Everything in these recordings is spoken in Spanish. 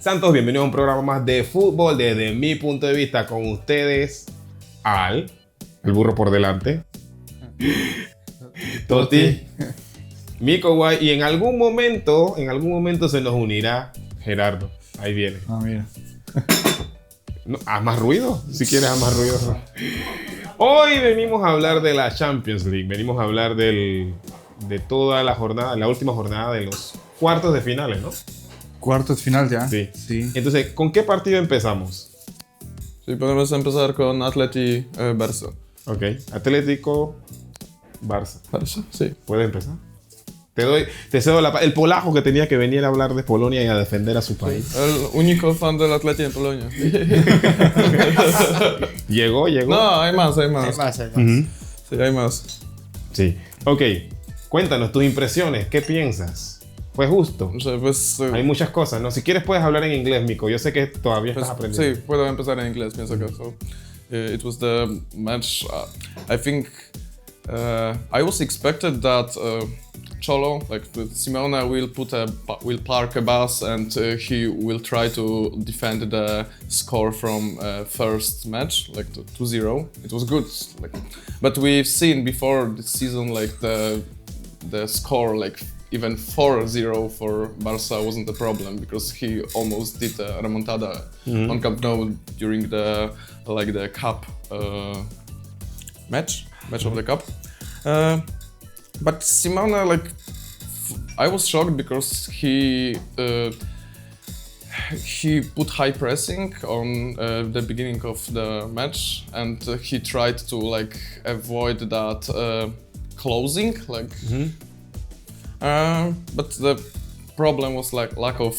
Santos, bienvenidos a un programa más de fútbol desde mi punto de vista. Con ustedes, el burro por delante, Toti, Mico Guay, y en algún momento se nos unirá Gerardo. Ahí viene. Ah, mira. No, haz más ruido, si quieres haz más ruido. Hoy venimos a hablar de la Champions League, venimos a hablar de toda la jornada, la última jornada de los cuartos de finales, ¿no? Cuartos de final ya. Sí. Sí. Entonces, ¿con qué partido empezamos? Sí, podemos empezar con Atleti Barça. Ok, Atlético, Barça. Barça, sí. ¿Puedes empezar? Te cedo el polaco que tenía que venir a hablar de Polonia y a defender a su país. El único fan del Atleti en Polonia. Llegó. No, hay más. Uh-huh. Sí, hay más. Sí. Ok, cuéntanos tus impresiones, ¿qué piensas? ¿Fue justo? O sea, pues, Hay muchas cosas, ¿no? Si quieres puedes hablar en inglés, Mico. Yo sé que todavía estás aprendiendo. sí, puedo empezar en inglés, pienso que so. It was the match. I think I was expected that Cholo, like Simeone, will park a bus and he will try to defend the score from first match, like 2-0. It was good, but we've seen before this season, like the score, like even 4-0 for Barca wasn't a problem because he almost did a remontada on Camp Nou during the cup match of the cup. But Simone, I was shocked because he put high pressing on the beginning of the match, and he tried to avoid that closing, but the problem was lack of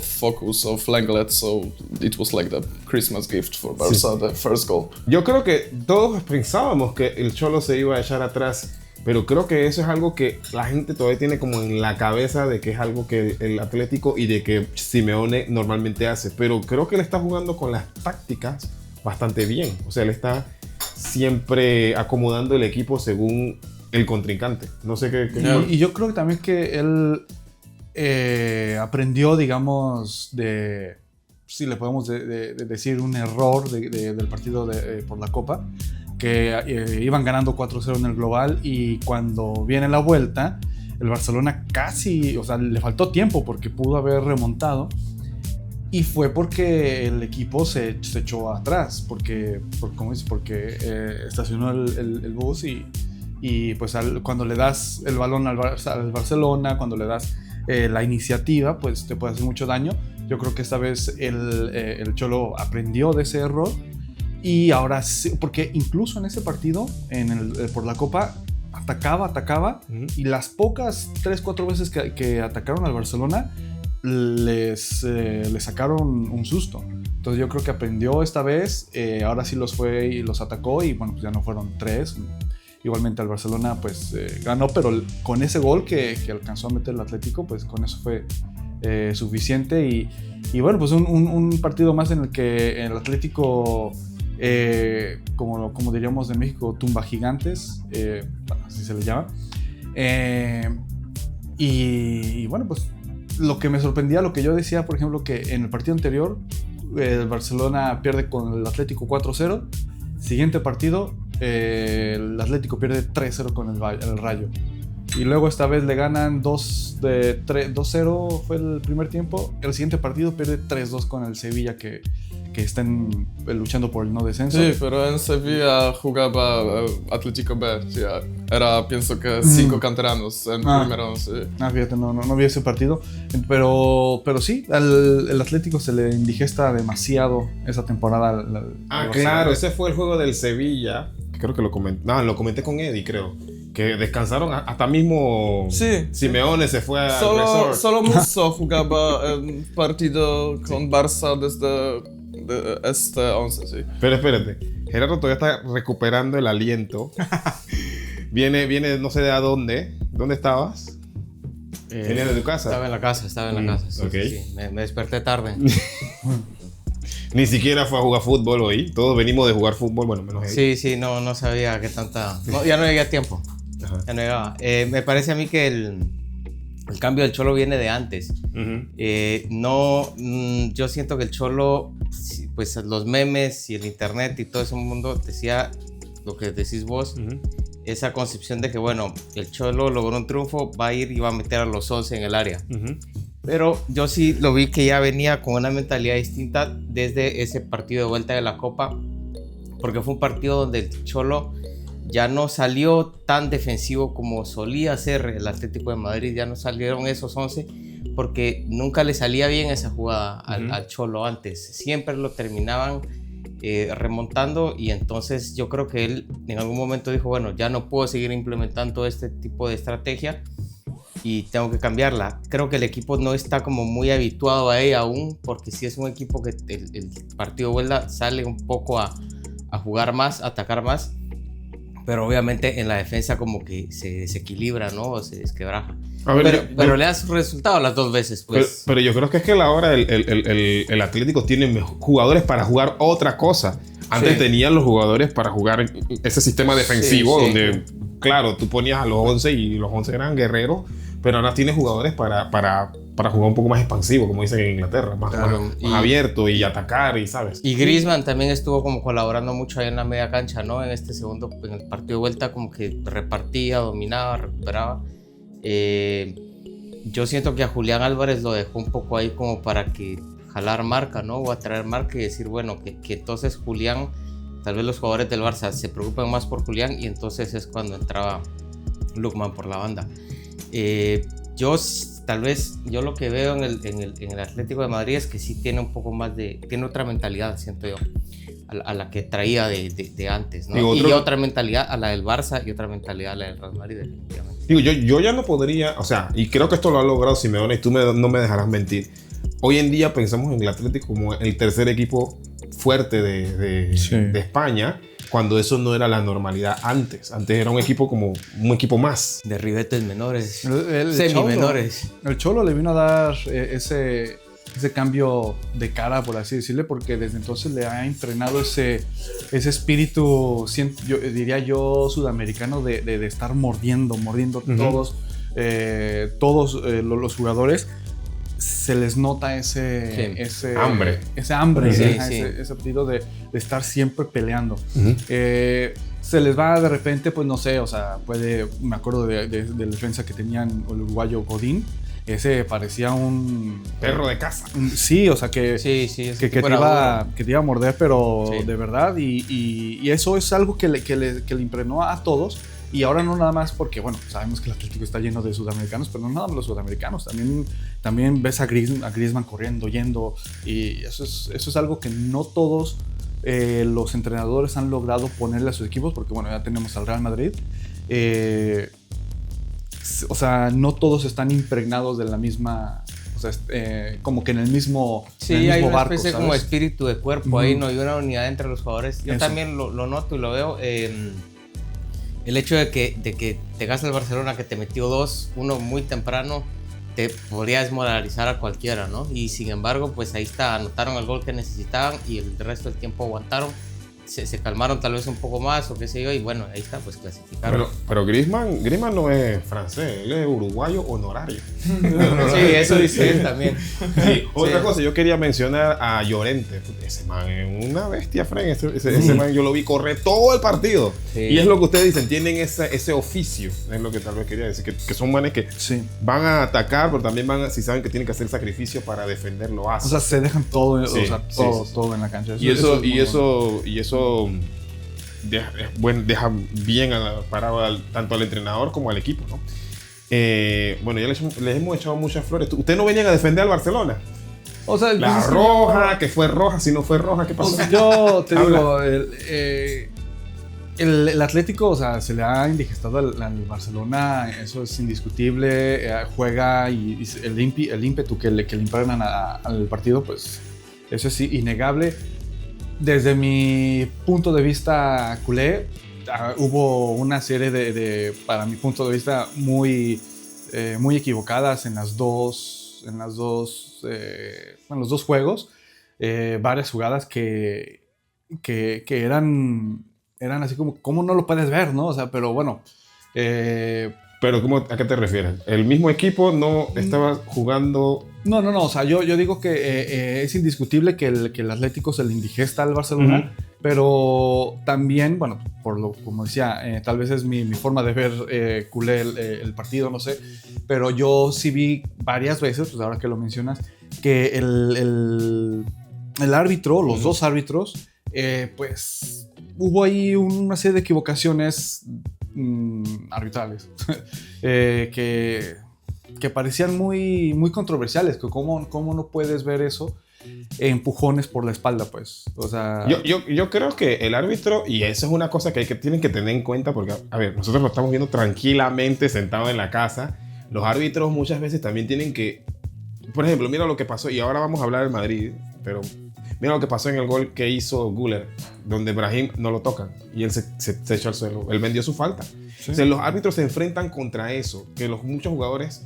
focus of Lenglet, so it was like the Christmas gift for Barca, the first goal. Yo creo que todos pensábamos que el Cholo se iba a echar atrás, pero creo que eso es algo que la gente todavía tiene como en la cabeza de que es algo que el Atlético y de que Simeone normalmente hace, pero creo que él está jugando con las tácticas bastante bien, o sea, él está siempre acomodando el equipo según el contrincante. No sé qué. Y yo creo que también que él aprendió, digamos, si le podemos decir un error del partido por la Copa, que iban ganando 4-0 en el global y cuando viene la vuelta, el Barcelona casi, o sea, le faltó tiempo porque pudo haber remontado y fue porque el equipo se echó atrás, porque estacionó el bus y pues cuando le das el balón al Barcelona, cuando le das la iniciativa, pues te puede hacer mucho daño. Yo creo que esta vez el Cholo aprendió de ese error y ahora sí, porque incluso en ese partido, por la Copa, atacaba y las pocas 3-4 veces que atacaron al Barcelona le sacaron un susto. Entonces yo creo que aprendió esta vez, ahora sí los fue y los atacó y bueno, pues ya no fueron 3. Igualmente al Barcelona pues ganó, pero con ese gol que alcanzó a meter el Atlético, pues con eso fue suficiente y bueno, pues un partido más en el que el Atlético, como diríamos en México, tumba gigantes, así se le llama. Y bueno, pues lo que me sorprendía, lo que yo decía, por ejemplo, que en el partido anterior el Barcelona pierde con el Atlético 4-0, siguiente partido el Atlético pierde 3-0 con el Rayo. Y luego esta vez le ganan 2-0 fue el primer tiempo. El siguiente partido pierde 3-2 con el Sevilla que están luchando por el no descenso. Sí, pero en Sevilla jugaba Atlético B. Sí, pienso que 5 canteranos en primero. Sí. Fíjate, no vi ese partido. Pero sí, el Atlético se le indigesta demasiado esa temporada. Claro, ese fue el juego del Sevilla. Creo que lo comenté con Eddie, creo. Que descansaron hasta mismo. Sí. Simeone se fue al resort. Solo Musso jugaba el partido con Barça desde este 11, sí. Pero espérate, Gerardo todavía está recuperando el aliento. viene no sé de a dónde. ¿Dónde estabas? ¿Venías de tu casa? Estaba en la casa, sí, okay. sí. Me desperté tarde. Ni siquiera fue a jugar fútbol hoy. Todos venimos de jugar fútbol, bueno, menos él. Sí, no sabía qué tanta... No, ya no llegué a tiempo. Ajá. Ya no llegaba. Me parece a mí que El cambio del Cholo viene de antes. Ujú. Yo siento que el Cholo, pues los memes y el internet y todo ese mundo decía lo que decís vos, Ujú. esa concepción de que, bueno, el Cholo logró un triunfo, va a ir y va a meter a los 11 en el área. Ujú. Pero yo sí lo vi que ya venía con una mentalidad distinta desde ese partido de vuelta de la Copa, porque fue un partido donde el Cholo ya no salió tan defensivo como solía ser el Atlético de Madrid, ya no salieron esos 11 porque nunca le salía bien esa jugada al Cholo antes, siempre lo terminaban remontando, y entonces yo creo que él en algún momento dijo, bueno, ya no puedo seguir implementando este tipo de estrategia y tengo que cambiarla. Creo que el equipo no está como muy habituado a ella aún, porque sí es un equipo que el partido de vuelta sale un poco a jugar más, a atacar más, pero obviamente en la defensa como que se desequilibra, ¿no? O se desquebraja. A ver, Pero le da su resultado las dos veces, pues. pero yo creo que es que ahora el Atlético tiene jugadores para jugar otra cosa. Antes Sí. tenían los jugadores para jugar ese sistema defensivo Sí, donde, claro, tú ponías a los 11 y los 11 eran guerreros, pero ahora tienes jugadores para jugar un poco más expansivo, como dicen en Inglaterra, más, Claro, más abierto y atacar, y sabes. Y Griezmann también estuvo como colaborando mucho ahí en la media cancha, ¿no? En este segundo, en el partido de vuelta, como que repartía, dominaba, recuperaba. Yo siento que a Julián Álvarez lo dejó un poco ahí como para que jalar marca, ¿no? O atraer marca y decir, bueno, que entonces Julián, tal vez los jugadores del Barça se preocupan más por Julián, y entonces es cuando entraba Lookman por la banda. Tal vez yo lo que veo en el Atlético de Madrid es que sí tiene un poco más tiene otra mentalidad, siento yo, a la que traía de antes, ¿no? Y otra mentalidad a la del Barça y otra mentalidad a la del Real Madrid, definitivamente. Digo, yo ya no podría, o sea, y creo que esto lo ha logrado Simeone, y tú no me dejarás mentir. Hoy en día pensamos en el Atlético como el tercer equipo fuerte de España, cuando eso no era la normalidad antes. Antes era un equipo como un equipo más. De ribetes menores, El semi-menores. El Cholo le vino a dar ese cambio de cara, por así decirle, porque desde entonces le ha entrenado ese espíritu, diría yo, sudamericano de estar mordiendo todos los jugadores. Se les nota ese hambre. Ese hambre, Sí, ese apetito de estar siempre peleando. Uh-huh. Se les va de repente, pues no sé, o sea, me acuerdo de la defensa que tenían el uruguayo Godín. Ese parecía un perro de casa. Sí, o sea, que te iba a morder, pero sí, de verdad. Y eso es algo que le impregnó a todos. Y ahora no nada más porque, bueno, sabemos que el Atlético está lleno de sudamericanos, pero no nada más los sudamericanos. También ves a Griezmann corriendo, yendo. Y eso es algo que no todos los entrenadores han logrado ponerle a sus equipos, porque, bueno, ya tenemos al Real Madrid. O sea, no todos están impregnados de la misma... O sea, como que en el mismo Sí, en el mismo hay una barco, especie ¿sabes? como espíritu de cuerpo ahí, ¿no? Y una unidad entre los jugadores. Yo Eso. también lo noto y lo veo. El hecho de que te gasta el Barcelona, que te metió 2-1 muy temprano, te podría desmoralizar a cualquiera, ¿no? Y sin embargo, pues ahí está, anotaron el gol que necesitaban y el resto del tiempo aguantaron. Se calmaron tal vez un poco más o qué sé yo, y bueno, ahí está, pues clasificaron. Pero Griezmann no es francés, él es uruguayo honorario. Sí, eso dice él también. Sí, otra cosa, yo quería mencionar a Llorente. Ese man es una bestia, Fren. Ese man yo lo vi correr todo el partido. Sí. Y es lo que ustedes dicen, tienen ese oficio. Es lo que tal vez quería decir, que son manes que Sí. van a atacar, pero también si saben que tienen que hacer sacrificio para defender, lo O hacen. sea, se dejan todo, Sí, o sea, sí, todo, sí. todo en la cancha. Y eso deja bien parado tanto al entrenador como al equipo, ¿no? Bueno, ya les hemos echado muchas flores. ¿Ustedes no venían a defender al Barcelona? O sea, La roja, que fue roja, si no fue roja, ¿qué pasó? yo te Habla. digo, el Atlético, o sea, se le ha indigestado al Barcelona, eso es indiscutible. Juega y el ímpetu que le impregnan al partido, pues eso es innegable. Desde mi punto de vista culé, hubo una serie para mi punto de vista, muy equivocadas en los dos juegos. Varias jugadas que eran así como, ¿cómo no lo puedes ver, no? O sea, pero bueno, Pero ¿a qué te refieres? ¿El mismo equipo no estaba jugando? No, o sea, yo digo que es indiscutible que el Atlético se le indigesta al Barcelona, pero también, bueno, como decía, tal vez es mi forma de ver culé el partido, no sé, pero yo sí vi varias veces, pues ahora que lo mencionas, que el árbitro, los dos árbitros, pues hubo ahí una serie de equivocaciones arbitrales que parecían muy controversiales, que cómo no puedes ver eso, empujones por la espalda, pues, o sea... Yo creo que el árbitro, y eso es una cosa que tienen que tener en cuenta, porque, a ver, nosotros lo estamos viendo tranquilamente sentados en la casa, los árbitros muchas veces también tienen que, por ejemplo, mira lo que pasó, y ahora vamos a hablar del Madrid, pero mira lo que pasó en el gol que hizo Güler, donde Brahim no lo tocan, y él se echó al suelo, él vendió su falta. Sí. O sea, los árbitros se enfrentan contra eso, que muchos jugadores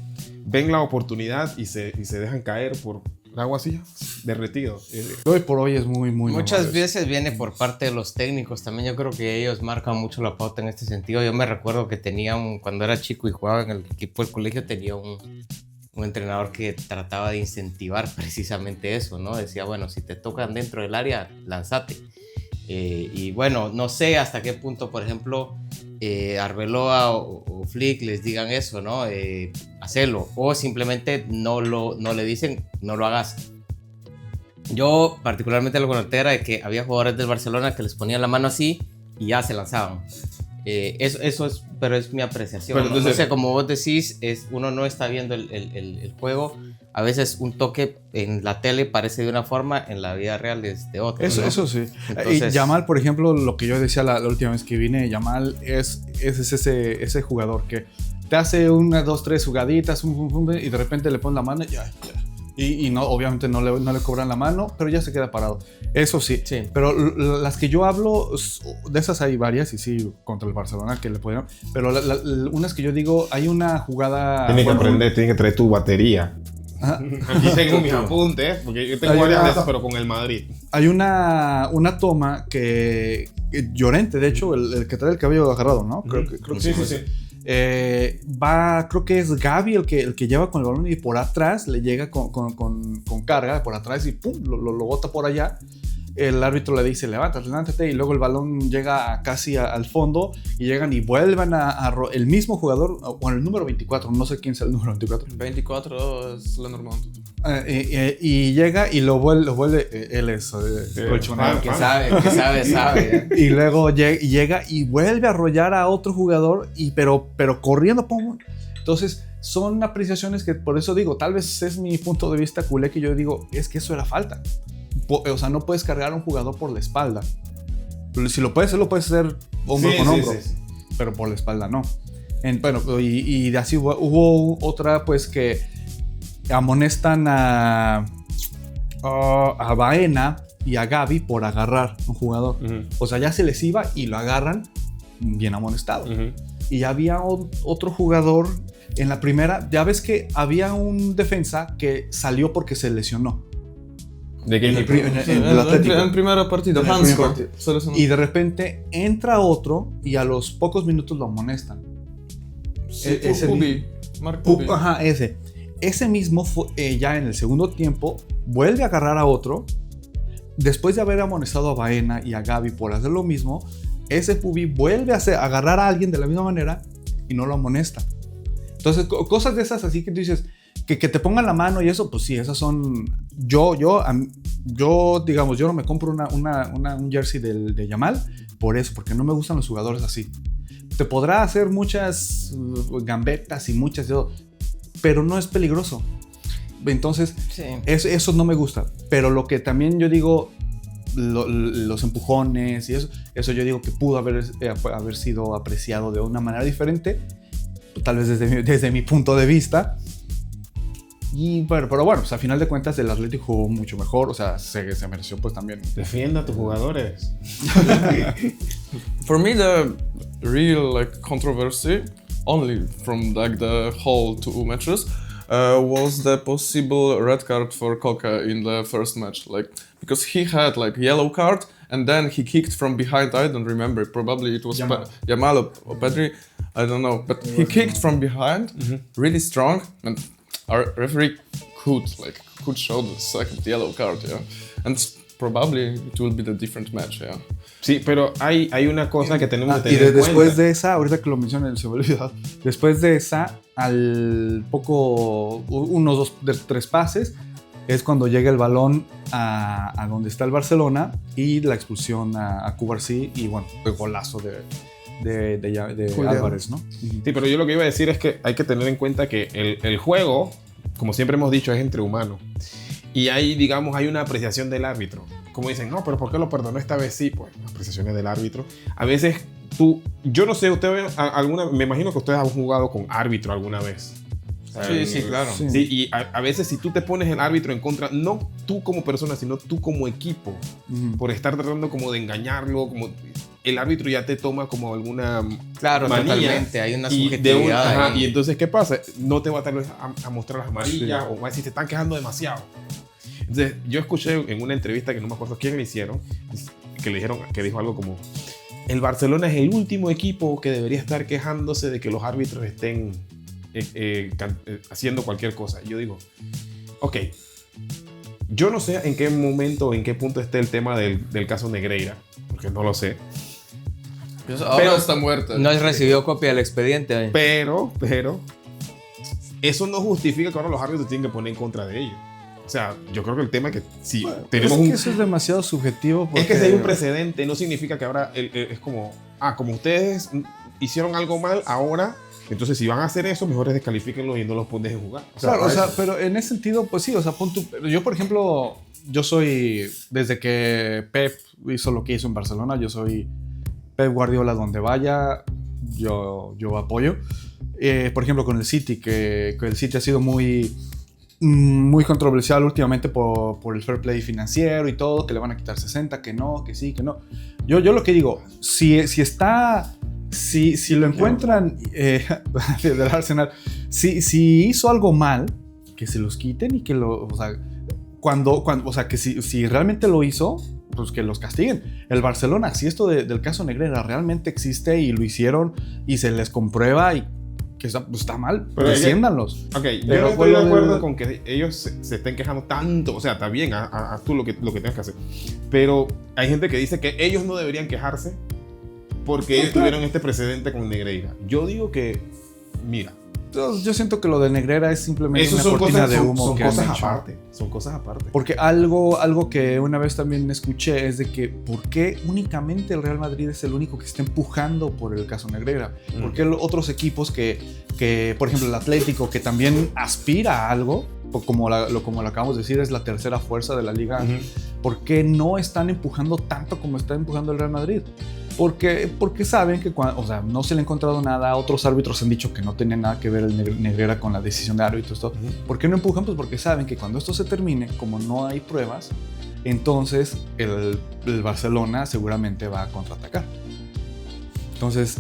ven la oportunidad y se dejan caer por agua así, derretido. Hoy por hoy es muy muchas veces viene por parte de los técnicos también. Yo creo que ellos marcan mucho la pauta en este sentido. Yo me recuerdo que cuando era chico y jugaba en el equipo del colegio, tenía un entrenador que trataba de incentivar precisamente eso, ¿no? Decía, bueno, si te tocan dentro del área, lánzate. Y bueno, no sé hasta qué punto, por ejemplo, Arbeloa o Flick les digan eso, ¿no? Hacelo, o simplemente no le dicen, no lo hagas. Yo particularmente lo conecté era de que había jugadores del Barcelona que les ponían la mano así y ya se lanzaban. Eso es, pero es mi apreciación. Pero entonces, no sé, como vos decís, uno no está viendo el juego. A veces un toque en la tele parece de una forma, en la vida real es de otra. Eso sí. Entonces, y Yamal, por ejemplo, lo que yo decía la última vez que vine, Yamal es ese jugador que te hace 1, 2, 3 jugaditas y de repente le pones la mano y ya. Y no, obviamente no le cobran la mano, pero ya se queda parado. Eso sí. Pero las que yo hablo, de esas hay varias, y sí, contra el Barcelona que le pudieron. Pero unas que yo digo, hay una jugada... Tienes que aprender, tienes que traer tu batería. Aquí tengo mis apuntes, porque yo tengo varias de esas, pero con el Madrid. Hay una toma que Llorente, de hecho, el que trae el cabello agarrado, ¿no? Creo que sí. Creo que es Gavi el que lleva con el balón y por atrás le llega con carga por atrás y pum, lo bota por allá. El árbitro le dice levántate, y luego el balón llega casi al fondo y llegan y vuelven el mismo jugador, o el número 24, no sé quién es el número 24. 24 es Lenormand. Y llega y lo vuelve, él es colchonero. Que sabe. Y luego llega y vuelve a arrollar a otro jugador, pero corriendo. ¡Pum! Entonces son apreciaciones que, por eso digo, tal vez es mi punto de vista culé, que yo digo, es que eso era falta. O sea, no puedes cargar a un jugador por la espalda. Si lo puedes hacer hombro con hombro, pero por la espalda no. Bueno, y así hubo otra, pues, que amonestan a Baena y a Gavi por agarrar a un jugador. O sea, ya se les iba y lo agarran bien amonestado. Y había otro jugador en la primera. Ya ves que había un defensa que salió porque se lesionó. ¿De qué? En el Atlético. En el primer partido, Hansko. Y de repente entra otro y a los pocos minutos lo amonestan. Sí, Marc Pubi. Ajá, ese. Ese mismo ya en el segundo tiempo vuelve a agarrar a otro. Después de haber amonestado a Baena y a Gavi por hacer lo mismo, ese Pubi vuelve a agarrar a alguien de la misma manera y no lo amonesta. Entonces, cosas de esas así que tú dices, que te pongan la mano y eso, pues sí, esas son... Yo digamos, yo no me compro un jersey de Yamal por eso, porque no me gustan los jugadores así. Te podrá hacer muchas gambetas y muchas, pero no es peligroso. Entonces, eso no me gusta. Pero lo que también yo digo, los empujones y eso yo digo que pudo haber sido apreciado de una manera diferente, tal vez desde mi punto de vista. Pero bueno, pues a final de cuentas el Atlético jugó mucho mejor, o sea, se mereció pues también. Defienda a tus jugadores. For me, the real controversy, only from the whole 2 matches, was the possible red card for Koke in the first match, because he had yellow card and then he kicked from behind. I don't remember. Probably it was Yamal or Pedri. I don't know, but he kicked from behind, really strong, and our referee could show the second yellow card, yeah, and probably it will be the different match, yeah. Sí, pero hay una cosa que tenemos que Y tener en después cuenta. de esa, ahorita que lo mencioné, se me olvidó. Después de esa, al poco, unos 2, 3 pases, es cuando llega el balón a donde está el Barcelona y la expulsión a Cubarsí y bueno, el golazo de Álvarez, ¿no? Sí, pero yo lo que iba a decir es que hay que tener en cuenta que el juego, como siempre hemos dicho, es entre humanos. Y ahí, digamos, hay una apreciación del árbitro. Como dicen, no, pero ¿por qué lo perdonó esta vez? Sí, pues, apreciaciones del árbitro. A veces yo no sé, me imagino que ustedes han jugado con árbitro alguna vez. Sí, claro. Sí, y a veces si tú te pones el árbitro en contra, no tú como persona, sino tú como equipo, por estar tratando como de engañarlo, como el árbitro ya te toma como alguna Claro, manía, totalmente, hay una y subjetividad ahí. y entonces, ¿qué pasa? No te va tal vez a mostrar las amarillas o va a decir, te están quejando demasiado. Entonces, yo escuché en una entrevista que no me acuerdo quién le hicieron, que le dijeron, que dijo algo como, el Barcelona es el último equipo que debería estar quejándose de que los árbitros estén haciendo cualquier cosa. Y yo digo, ok, yo no sé en qué momento, en qué punto esté el tema del caso Negreira, porque no lo sé. Ahora está muerta. No has recibido copia del expediente. Pero, eso no justifica que ahora los árbitros tienen que poner en contra de ellos. O sea, yo creo que el tema es que si tenemos es que eso es demasiado subjetivo. Porque... Es que si hay un precedente, no significa que ahora es como, como ustedes hicieron algo mal, ahora, entonces si van a hacer eso, mejor descalifíquenlo y no los pones en jugar. Claro, pero en ese sentido, pues sí, o sea, yo por ejemplo, yo soy, desde que Pep hizo lo que hizo en Barcelona, yo soy Pep Guardiola donde vaya, yo apoyo. Por ejemplo, con el City, que el City ha sido muy controversial últimamente por el fair play financiero y todo, que le van a quitar 60, que no, que sí, que no. Yo lo que digo, si lo encuentran del Arsenal, si hizo algo mal, que se los quiten y que o sea, que si realmente lo hizo, pues que los castiguen. El Barcelona, si esto del caso Negreira realmente existe y lo hicieron y se les comprueba y que está mal, pero desciéndanlos. Ok, yo no estoy de acuerdo con que ellos se estén quejando tanto. O sea, está bien, haz tú lo que tengas que hacer. Pero hay gente que dice que ellos no deberían quejarse porque ellos tuvieron este precedente con Negreira. Yo digo que, mira, yo siento que lo de Negreira es simplemente una son cortina cosas, de humo. son que cosas han hecho. aparte. Son cosas aparte. Porque algo que una vez también escuché es de que ¿por qué únicamente el Real Madrid es el único que está empujando por el caso Negreira? ¿Por qué otros equipos que, por ejemplo, el Atlético, que también aspira a algo, como lo acabamos de decir, es la tercera fuerza de la liga, ¿por qué no están empujando tanto como está empujando el Real Madrid? Porque saben que no se le ha encontrado nada. Otros árbitros han dicho que no tenía nada que ver el Negreira con la decisión de árbitros. ¿Por qué no empujan? Pues porque saben que cuando esto se termine, como no hay pruebas, entonces el Barcelona seguramente va a contraatacar. Entonces,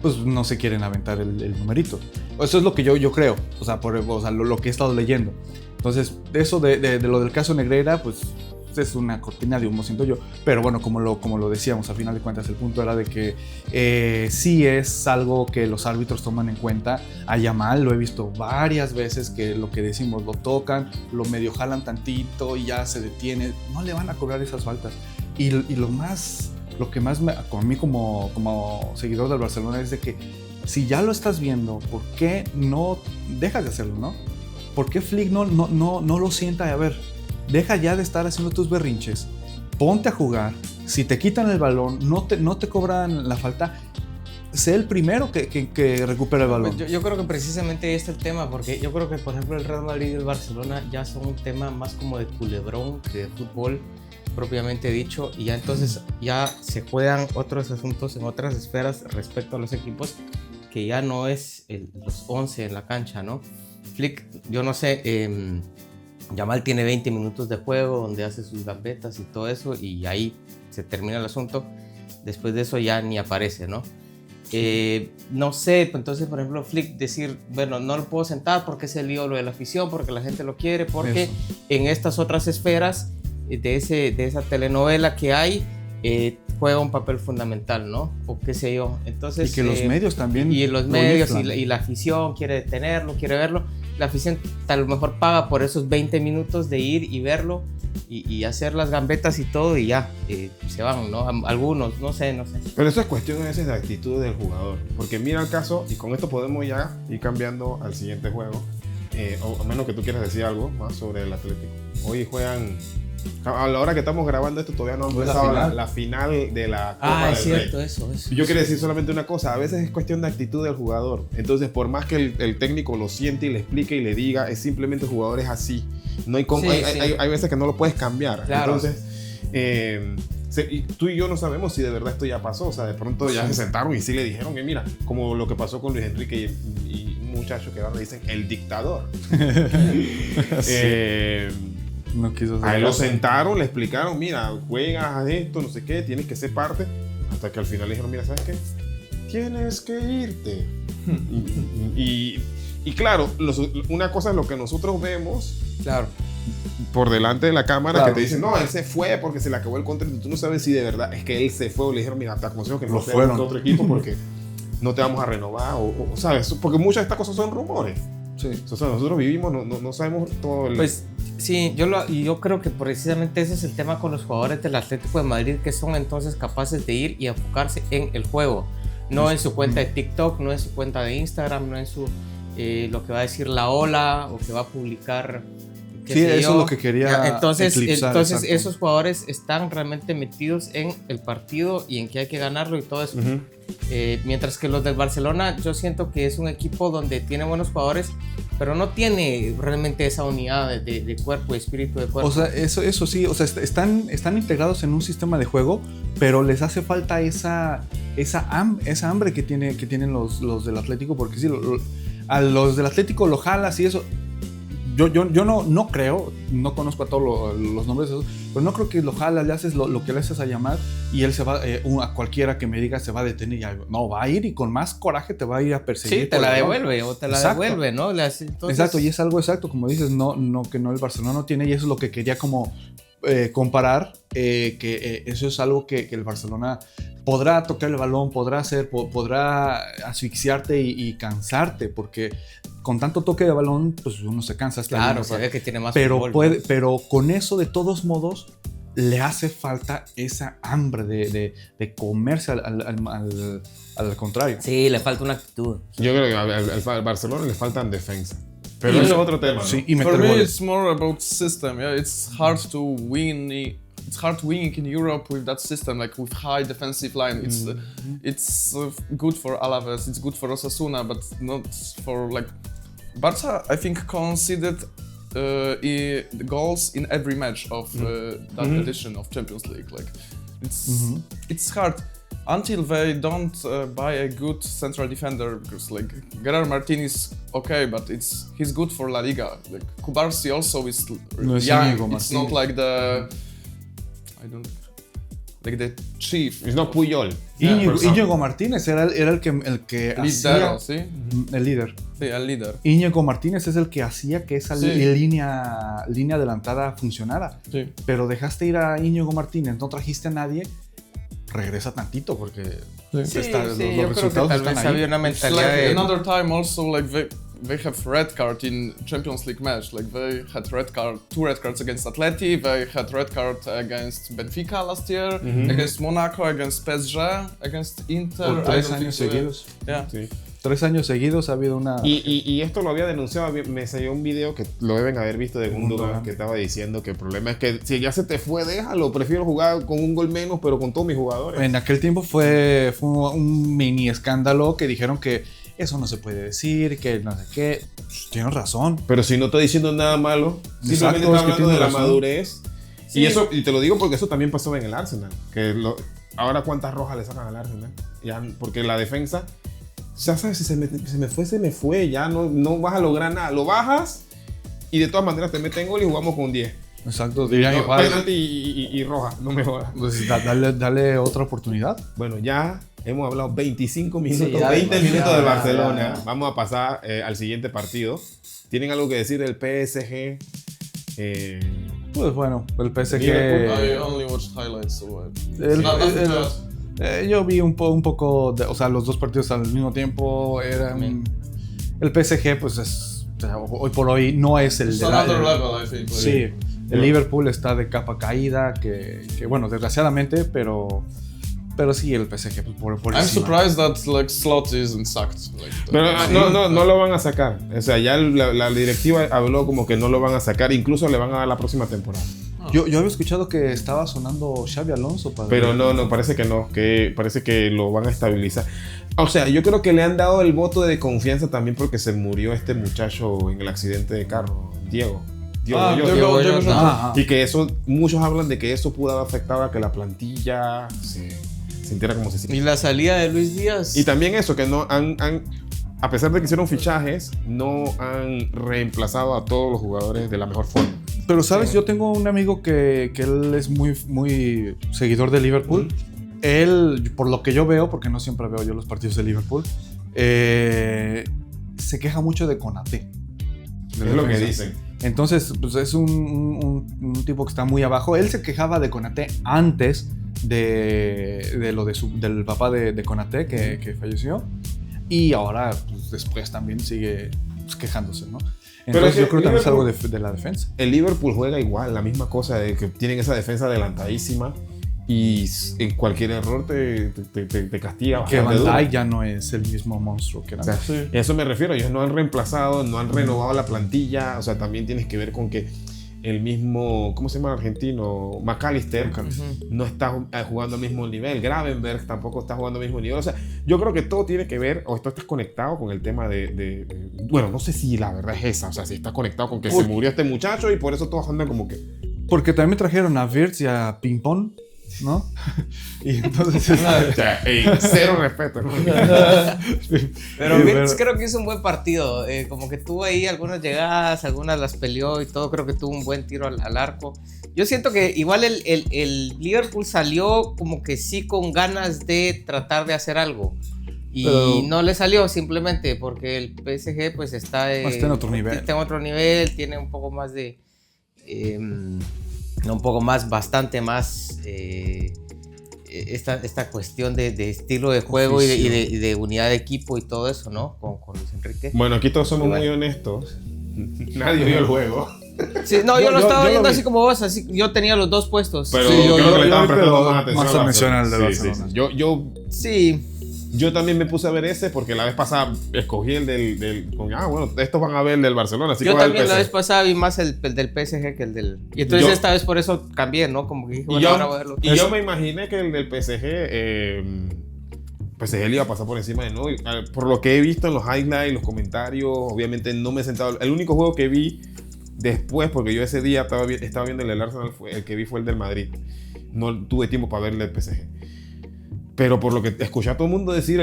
pues no se quieren aventar el numerito. Eso es lo que yo creo, lo que he estado leyendo. Entonces, eso de lo del caso Negreira, pues es una cortina de humo, siento yo. Pero bueno, como lo decíamos, al final de cuentas, el punto era de que sí es algo que los árbitros toman en cuenta. A Yamal lo he visto varias veces que lo que decimos, lo tocan, lo medio jalan tantito y ya se detiene. No le van a cobrar esas faltas. Y lo que más a mí como seguidor del Barcelona es de que si ya lo estás viendo, ¿por qué no dejas de hacerlo, no? ¿Por qué Flick no lo sienta? A ver, deja ya de estar haciendo tus berrinches, ponte a jugar. Si te quitan el balón, no te cobran la falta, sé el primero que recupera el balón. Yo creo que precisamente ahí está el tema, porque yo creo que, por ejemplo, el Real Madrid y el Barcelona ya son un tema más como de culebrón que de fútbol propiamente dicho, y ya entonces ya se juegan otros asuntos en otras esferas respecto a los equipos, que ya no es los 11 en la cancha, ¿no? Flick, yo no sé, Yamal tiene 20 minutos de juego donde hace sus gambetas y todo eso, y ahí se termina el asunto. Después de eso ya ni aparece, ¿no? No sé, entonces, por ejemplo, Flick decir, bueno, no lo puedo sentar porque es el lío lo de la afición, porque la gente lo quiere, porque en estas otras esferas de esa telenovela que hay, juega un papel fundamental, ¿no? O qué sé yo. Entonces, y que los medios también. Y los medios y la afición quiere detenerlo, quiere verlo. La afición a lo mejor paga por esos 20 minutos de ir y verlo y hacer las gambetas y todo y ya, se van, ¿no? Algunos, no sé. Pero eso es cuestión a veces de actitud del jugador. Porque mira el caso, y con esto podemos ya ir cambiando al siguiente juego. O a menos que tú quieras decir algo más sobre el Atlético. Hoy juegan, a la hora que estamos grabando esto todavía no ha empezado la final de la Copa del es cierto, Rey. eso. Yo quería decir solamente una cosa, a veces es cuestión de actitud del jugador. Entonces, por más que el técnico lo siente y le explique y le diga, es simplemente el jugador es así. No hay, hay veces que no lo puedes cambiar. Claro. Entonces, tú y yo no sabemos si de verdad esto ya pasó. O sea, de pronto ya se sentaron y sí le dijeron que mira, como lo que pasó con Luis Enrique y un muchacho que ahora le dicen el dictador. No quiso a él lo sentaron, le explicaron, mira, juegas a esto, no sé qué, tienes que ser parte. Hasta que al final le dijeron, mira, ¿sabes qué? Tienes que irte. y claro, una cosa es lo que nosotros vemos. Claro. Por delante de la cámara, claro, que te dicen, no, él se fue porque se le acabó el contrato. Tú no sabes si de verdad es que él se fue o le dijeron, mira, te aconsejo que no seas de otro equipo porque no te vamos a renovar. O ¿sabes? Porque muchas de estas cosas son rumores. Sí. O sea, nosotros vivimos, no sabemos todo el... Pues sí, yo creo que precisamente ese es el tema con los jugadores del Atlético de Madrid, que son entonces capaces de ir y enfocarse en el juego. No en su cuenta de TikTok, no en su cuenta de Instagram, no en su lo que va a decir la ola o que va a publicar. Sí, eso es lo que quería entonces eclipsar, esos jugadores están realmente metidos en el partido y en que hay que ganarlo y todo eso. Mientras que los del Barcelona, yo siento que es un equipo donde tiene buenos jugadores, pero no tiene realmente esa unidad de cuerpo y espíritu de cuerpo. O sea, eso sí, o sea, están integrados en un sistema de juego, pero les hace falta esa hambre que tienen los del Atlético, porque sí, a los del Atlético lo jalas y eso. Yo no creo, no conozco a todos los nombres de esos, pero no creo que lo jalas, le haces lo que le haces a llamar y él se va, a cualquiera que me diga se va a detener y algo. No, va a ir y con más coraje te va a ir a perseguir. Sí, te la devuelve o te la devuelve, ¿no? Entonces... Exacto, y es algo exacto, como dices, que el Barcelona no tiene, y eso es lo que quería como comparar, que eso es algo que el Barcelona podrá tocar el balón, podrá asfixiarte y cansarte, porque con tanto toque de balón, pues uno se cansa. Claro, se ve que tiene más fútbol, ¿no? Pero con eso, de todos modos, le hace falta esa hambre de comerse al contrario. Sí, le falta una actitud. Yo creo que al Barcelona le faltan defensa. Pero eso es otro tema, ¿no? Sí, y For me, goles. it's more about system. Yeah, it's hard to win. It's hard winning in Europe with that system, like with high defensive line. It's good for Alaves. It's good for Osasuna, but not for like Barca. I think conceded the goals in every match of that edition of Champions League. Like it's hard. Until they don't buy a good central defender, because like Gerard Martin is okay, but he's good for La Liga. Like Kubarsi also is young. It's not like the the chief. It's not Puyol. Íñigo Martínez era el que hacía, ¿sí? El líder. Sí, el líder. Íñigo Martínez es el que hacía que esa línea adelantada funcionara. Sí. Pero dejaste ir a Íñigo Martínez, no trajiste a nadie. Regresa tantito porque los yo creo que tal vez había una mentalidad like de... Another time also like they have red card in Champions League match. Like they had two red cards against Atleti. They had red card against Benfica last year, against Monaco, against PSG, against Inter. Por 3 años seguidos. Yeah. Sí. 3 años seguidos ha habido una... Y esto lo había denunciado, me salió un video que lo deben haber visto de Gundogan, que estaba diciendo que el problema es que si ya se te fue, déjalo, prefiero jugar con un gol menos, pero con todos mis jugadores. En aquel tiempo fue un mini escándalo que dijeron que eso no se puede decir, que no sé qué. Tienes razón. Pero si no estoy diciendo nada malo, simplemente estoy hablando de la madurez. Sí. Y te lo digo porque eso también pasó en el Arsenal. Ahora cuántas rojas le sacan al Arsenal. Ya, porque la defensa... Ya sabes, si se me fue, ya no vas a lograr nada. Lo bajas y de todas maneras te meten gol y jugamos con 10. Exacto, dirían igual. Penalti y roja, no me jodas. Pues dale otra oportunidad. Bueno, ya hemos hablado 25 minutos, Sí, 20 minutos de Barcelona. ya. Vamos a pasar al siguiente partido. ¿Tienen algo que decir del PSG? Pues bueno, el PSG... I only watched highlights, so yo vi un poco, o sea, los dos partidos al mismo tiempo eran... El PSG, pues es, o sea, hoy por hoy no es el... it's another level, I think. Sí, el Liverpool está de capa caída, que bueno, desgraciadamente, pero sí, el PSG pues, por I'm encima. surprised that like Slot isn't sacked. Like, Pero no lo van a sacar. O sea, ya la directiva habló como que no lo van a sacar. Incluso le van a dar la próxima temporada. Yo había escuchado que estaba sonando Xabi Alonso para... Pero no, parece que no. Que parece que lo van a estabilizar. O sea, yo creo que le han dado el voto de confianza también porque se murió este muchacho en el accidente de carro, Diego Diego Jota. Jota. Y que eso, muchos hablan de que eso pudo haber afectado a que la plantilla se sintiera como se siente. Y la salida de Luis Díaz. Y también eso, que no han a pesar de que hicieron fichajes, no han reemplazado a todos los jugadores de la mejor forma. Pero, ¿sabes? Yo tengo un amigo que él es muy seguidor de Liverpool. Él, por lo que yo veo, porque no siempre veo yo los partidos de Liverpool, se queja mucho de Konaté. Es lo que dicen. Entonces, pues es un tipo que está muy abajo. Él se quejaba de Konaté antes de lo del papá de Konaté que falleció. Y ahora, pues, después también sigue pues, quejándose, ¿no? Entonces yo creo que también es algo de la defensa. El Liverpool juega igual, la misma cosa, de que tienen esa defensa adelantadísima y en cualquier error te castiga. Que Van Dijk ya no es el mismo monstruo que era. O sea, Sí. a eso me refiero, ellos no han reemplazado, no han renovado la plantilla, o sea, también tienes que ver con que el mismo, ¿cómo se llama el argentino? McAllister no está jugando al mismo nivel, Gravenberch tampoco está jugando al mismo nivel, o sea, yo creo que todo tiene que ver, o esto está conectado con el tema bueno, no sé si la verdad es esa, o sea, si está conectado con que se murió este muchacho y por eso todos andan como que... Porque también trajeron a Wirtz y a Pimpón, ¿no? Y entonces... O sea, cero respeto, ¿no? Pero Wirtz creo que hizo un buen partido. Como que tuvo ahí algunas llegadas, algunas las peleó y todo. Creo que tuvo un buen tiro al arco. Yo siento que igual el Liverpool salió como que sí con ganas de tratar de hacer algo. Y pero no le salió simplemente porque el PSG pues está en otro nivel. Está en otro nivel, tiene un poco más de... bastante más esta cuestión de estilo de juego y de unidad de equipo y todo eso, ¿no? Con Luis Enrique. Bueno, aquí todos somos muy honestos. Nadie vio el juego. Sí, no, yo lo estaba yo viendo lo vi. así como vos, así yo tenía los dos puestos. Pero Sí, yo creo que le vi, estaban pero prestando más atención. más al atención al de Barcelona. Barcelona. Sí. Sí, Yo también me puse a ver ese porque la vez pasada escogí el bueno, estos van a ver el del Barcelona. Así yo que voy al también la PSG. vez pasada vi más el del PSG que el del... Y entonces Yo- esta vez por eso cambié, ¿no? Como que dije, Y bueno, ahora voy a verlo. yo me imaginé que el del PSG, PSG le iba a pasar por encima de no. Por lo que he visto en los highlights, los comentarios, obviamente no me he sentado. El único juego que vi después, porque yo ese día estaba viendo el Arsenal, el que vi fue el del Madrid. No tuve tiempo para ver el del PSG. Pero por lo que escuché a todo el mundo decir,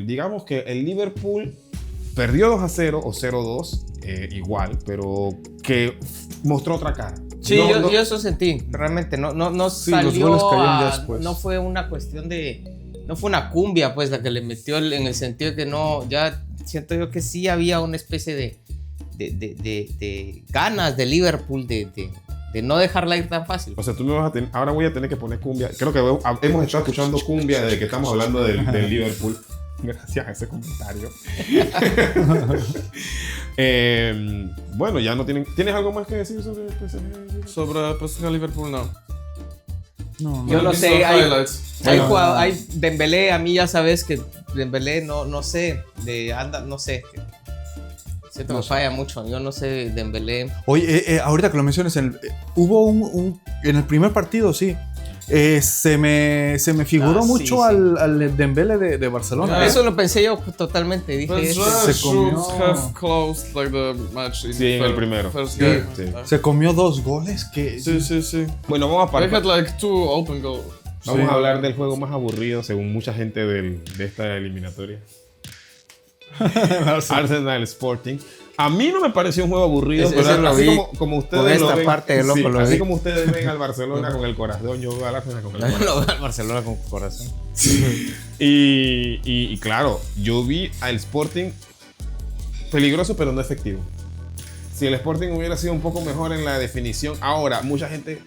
digamos que el Liverpool perdió 2-0 o 0-2, igual, pero que mostró otra cara. Sí, yo eso sentí, realmente, no Sí, los salió goles cayeron ya después. no fue una cuestión no fue una cumbia pues la que le metió en el sentido de que no, ya siento yo que sí había una especie de ganas de Liverpool de no dejarla ir tan fácil. O sea, tú me vas a ahora voy a tener que poner cumbia. Creo que hemos estado escuchando cumbia desde que estamos hablando del Liverpool. Gracias a ese comentario. Bueno, ya no tienen... ¿Tienes algo más que decir sobre el PSG? Sobre PSG Liverpool, no. No, Yo no These sé, are hay highlights. hay Dembélé, a mí ya sabes que Dembélé no sé, no sé. Siento que falla mucho, yo no sé Dembélé. Oye, ahorita que lo mencionas, hubo en el primer partido, sí. Se me figuró Ah, sí, mucho sí. al Dembélé de Barcelona. Eso lo pensé yo totalmente, dije But eso. Real se comió. should have closed like the match in Sí, en el primero. first Sí. game. Sí. Se comió 2 goles que... Sí. Bueno, vamos a They parar. had like 2 open goals. Vamos Sí. a hablar del juego más aburrido según mucha gente de esta eliminatoria. Arsenal Sporting. A mí no me pareció un juego aburrido, Ese pero lo así vi como ustedes con esta lo ven, parte de loco lo así vi. como ustedes ven al Barcelona con el corazón, yo veo al Arsenal con el corazón. Lo veo al Barcelona con corazón. Y claro, yo vi al Sporting peligroso pero no efectivo. si el Sporting hubiera sido un poco mejor en la definición. Ahora, mucha gente,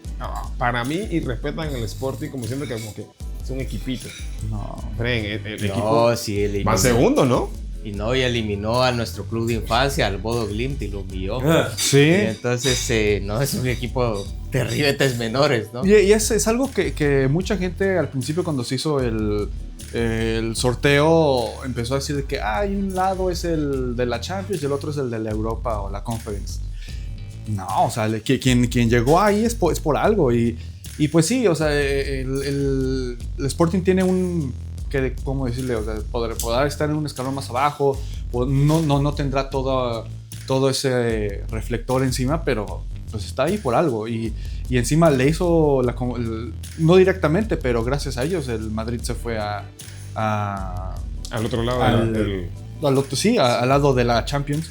para mí, y respetan el Sporting como siempre que como que es un equipito. No. Fren, el equipo sí, eliminó. va segundo, ¿no? Y eliminó a nuestro club de infancia, al Bodo Glimt, y lo humilló. Sí. Y entonces, no, es un equipo de ribetes menores, ¿no? Y es algo que mucha gente al principio cuando se hizo el sorteo empezó a decir de que hay un lado es el de la Champions y el otro es el de la Europa o la Conference. No, o sea, quien llegó ahí es por algo. Y pues sí, o sea, el Sporting tiene ¿cómo decirle? O sea, podrá estar en un escalón más abajo, no tendrá todo ese reflector encima, pero pues está ahí por algo. Y encima le hizo, no directamente, pero gracias a ellos el Madrid se fue al otro lado al lado de la Champions.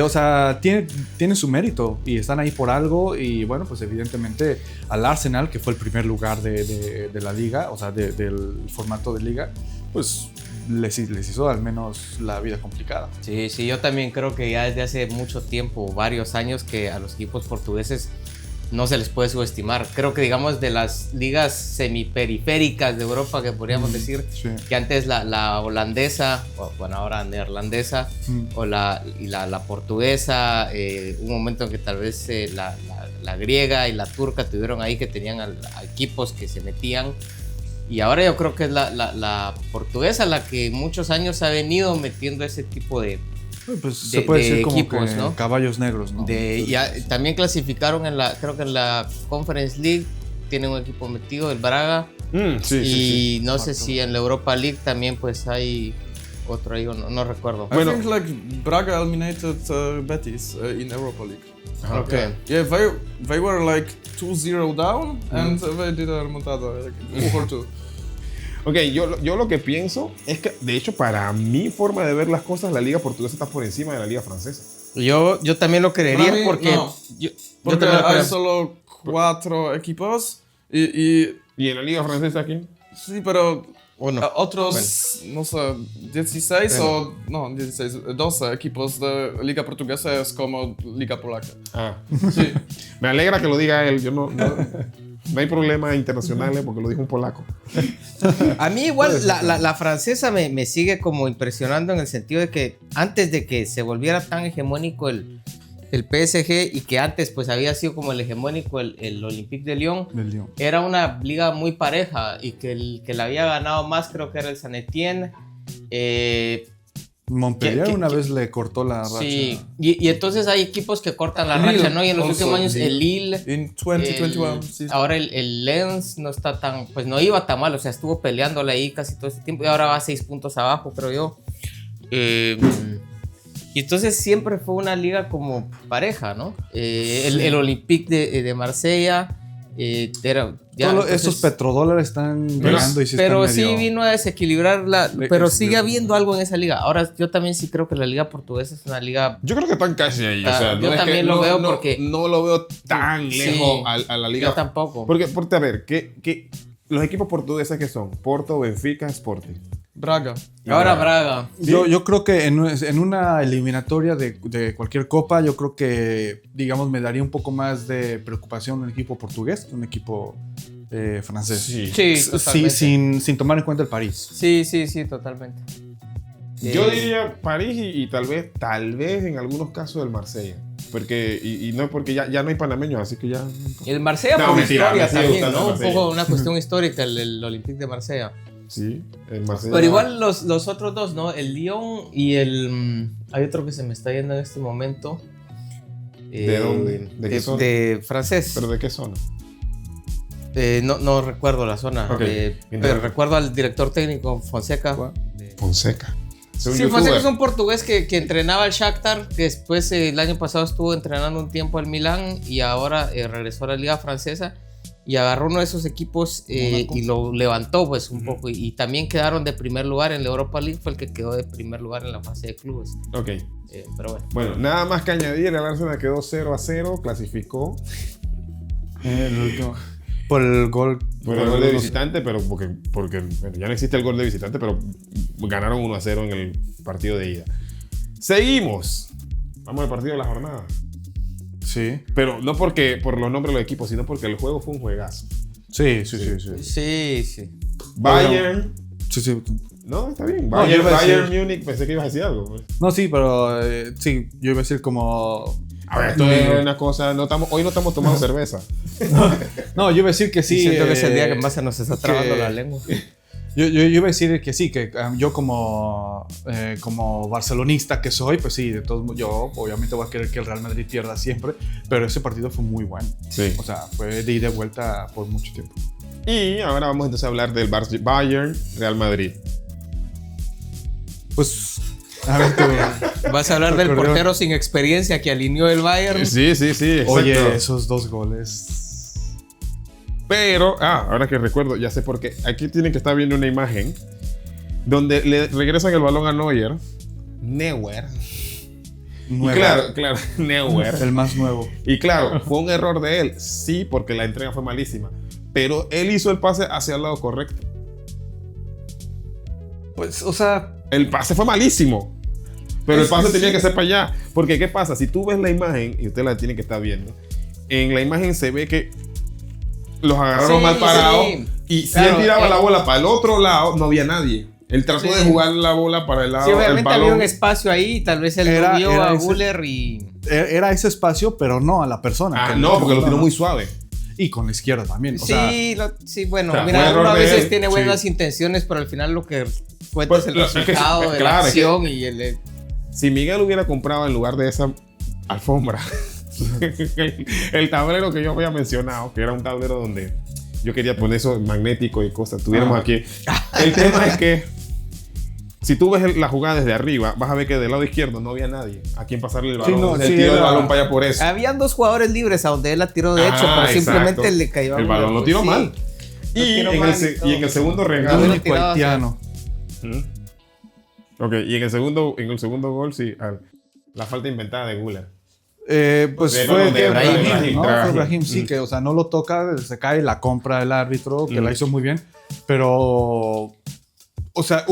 O sea, tiene su mérito y están ahí por algo. Y bueno, pues evidentemente al Arsenal, que fue el primer lugar de la liga, o sea, del formato de liga, pues les hizo al menos la vida complicada. Sí, yo también creo que ya desde hace mucho tiempo, varios años, que a los equipos portugueses no se les puede subestimar. Creo que, digamos, de las ligas semiperiféricas de Europa, que podríamos decir, sí, que antes la holandesa, bueno, ahora neerlandesa, o la portuguesa, un momento en que tal vez la griega y la turca tuvieron ahí, que tenían a equipos que se metían. Y ahora yo creo que es la portuguesa la que muchos años ha venido metiendo ese tipo de pues se puede decir como equipos, que ¿no? Caballos negros, ¿no? También clasificaron creo que en la Conference League tienen un equipo metido, el Braga. Sí. No sé si en la Europa League también pues hay otro ahí, no recuerdo. I think like Braga eliminated Betis in Europa League. Okay. Yeah, they were like 2-0 down and they did a remontada, like 4-2. Ok, yo lo que pienso es que, de hecho, para mi forma de ver las cosas, la liga portuguesa está por encima de la liga francesa. Yo también lo creería Para mí, porque... no. Yo Porque también lo hay creo. solo 4 equipos y ¿Y en la liga francesa quién? sí, pero Uno. otros, no sé, 16 o no, 12 equipos de Liga Portuguesa es como Liga Polaca. Sí. Me alegra que lo diga él. Yo no hay problemas internacionales porque lo dijo un polaco. A mí igual la francesa me sigue como impresionando en el sentido de que antes de que se volviera tan hegemónico el PSG y que antes pues había sido como el hegemónico el Olympique de Lyon, era una liga muy pareja y que el que la había ganado más creo que era el Saint Etienne. Montpellier una vez le cortó la racha. Sí, y entonces hay equipos que cortan la racha, ¿no? Y en los últimos años el Lille, En 2021, sí. ahora el Lens no está tan, pues no iba tan mal, o sea, estuvo peleándole ahí casi todo este tiempo y ahora va 6 puntos abajo, creo yo. Y entonces siempre fue una liga como pareja, ¿no? El Olympique de Marsella era... Esos petrodólares están llegando y sí pero están medio... sí vino a desequilibrar pero sigue habiendo algo en esa liga. Ahora yo también sí creo que la liga portuguesa es una liga... Yo creo que están casi ahí. O sea, yo también lo veo porque... No lo veo tan lejos a la liga. Yo tampoco. Porque a ver, los equipos portugueses que son Porto, Benfica, Sporting. Braga. Ahora Braga. ¿Sí? Yo creo que en una eliminatoria de cualquier copa, yo creo que, digamos, me daría un poco más de preocupación un equipo portugués que un equipo francés. Sí. totalmente. Sin tomar en cuenta el París. Sí, totalmente. Yo diría París y tal vez en algunos casos el Marsella. Porque, y no es porque ya no hay panameños, así que ya... El Marsella No, por mentira, historia me sigue también, gustando ¿no? Un Marsella. poco una cuestión histórica, el Olympique de Marsella. Sí, el Marsella. Pero igual los otros dos, ¿no? El Lyon y hay otro que se me está yendo en este momento. ¿De dónde? ¿De qué zona? De francés. ¿Pero de qué zona? No recuerdo la zona. Ok. Pero recuerdo al director técnico Fonseca. Fonseca. Sí, Fonseca es un portugués que entrenaba al Shakhtar, que después el año pasado estuvo entrenando un tiempo al Milán y ahora regresó a la liga francesa y agarró uno de esos equipos y lo levantó pues un poco y también quedaron de primer lugar en la Europa League, fue el que quedó de primer lugar en la fase de clubes. Ok. Pero bueno. Bueno, nada más que añadir, el Arsenal quedó 0-0, clasificó Por el gol. por el gol de visitante, pero porque bueno, ya no existe el gol de visitante, pero ganaron 1-0 en el partido de ida. Seguimos. Vamos al partido de la jornada. Sí. Pero no porque por los nombres de los equipos, sino porque el juego fue un juegazo. Sí. Sí. Bayern. Sí. No, está bien. No, yo iba a Bayern decir- Múnich, pensé que ibas a decir algo. Pues. No, sí, pero sí, yo iba a decir como... A ver, esto es una cosa. Hoy no estamos tomando cerveza. No, yo iba a decir que sí. Siento que es el día que más se nos está trabando la lengua. Yo iba a decir que sí, que yo como barcelonista que soy, pues sí, de todos modos, yo obviamente voy a querer que el Real Madrid pierda siempre, pero ese partido fue muy bueno. Sí. O sea, fue de ida y de vuelta por mucho tiempo. Y ahora vamos entonces a hablar del Bayern Real Madrid. Pues, a ver tú. Vas a hablar del Acordeón. portero sin experiencia que alineó el Bayern. Sí, exacto. Oye, esos 2 goles. Pero, ahora que recuerdo, ya sé por qué. Aquí tienen que estar viendo una imagen donde le regresan el balón a Neuer. Neuer. Y Nuevo. claro, Neuer. El más nuevo. Y claro, fue un error de él. Sí, porque la entrega fue malísima. Pero él hizo el pase hacia el lado correcto. Pues, o sea, El pase fue malísimo. Pero el pase tenía que ser para allá. Porque, ¿qué pasa? Si tú ves la imagen, y usted la tiene que estar viendo, en la imagen se ve que los agarraron Sí, mal parados. sí. Y si Claro, él tiraba la bola para el otro lado, no había nadie. Él trató de jugar la bola para el lado Sí, del obviamente había balón. un espacio ahí y tal vez él Era- no vio era a ese- Güler y... era ese espacio, pero no a la persona. Ah, Que no, porque lo tiró no. muy suave. Y con la izquierda también. O sea, sí, bueno, o sea, fue mira, error uno a de veces él, tiene buenas sí. intenciones, pero al final lo que cuenta Pues, es el es que- resultado de claro, la es que- acción y el... Si Miguel hubiera comprado en lugar de esa alfombra el tablero que yo había mencionado, que era un tablero donde yo quería poner eso magnético y cosas, tuviéramos aquí. El tema es que si tú ves la jugada desde arriba, vas a ver que del lado izquierdo no había nadie a quien pasarle el balón. Sí, no, Él sí, tiró el era- balón para allá por eso. Habían 2 jugadores libres a donde él la tiró de hecho, Ah, pero simplemente exacto. le cayó a El Güler, balón lo pues, tiró sí. mal. Lo Y tiró en, mal el, y se- todo. y en el segundo regalo. Hubiera único tirado hacia- haitiano. Ok, y en el segundo gol, sí, la falta inventada de Güler. Pues De- fue no, de que Brahim, ¿no? Brahim. Fue Brahim, sí, que o sea, no lo toca, se cae, la compra el árbitro, que la hizo muy bien, pero o sea,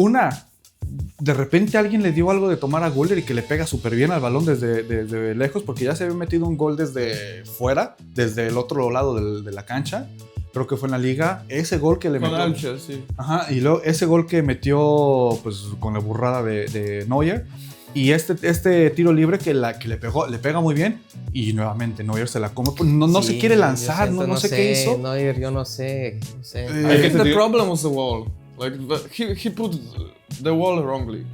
de repente alguien le dio algo de tomar a Güler y que le pega súper bien al balón desde lejos, porque ya se había metido un gol desde fuera, desde el otro lado de la cancha, creo que fue en la liga, ese gol que le Con metió. Alche, sí. Ajá, y luego ese gol que metió pues con la burrada de Neuer y este tiro libre que le pega muy bien y nuevamente Neuer se la come, pues, no Sí, se quiere yo lanzar, siento, no sé qué hizo. Neuer, yo no sé. I que think se the dio- problem was the wall. Like he put the wall wrongly,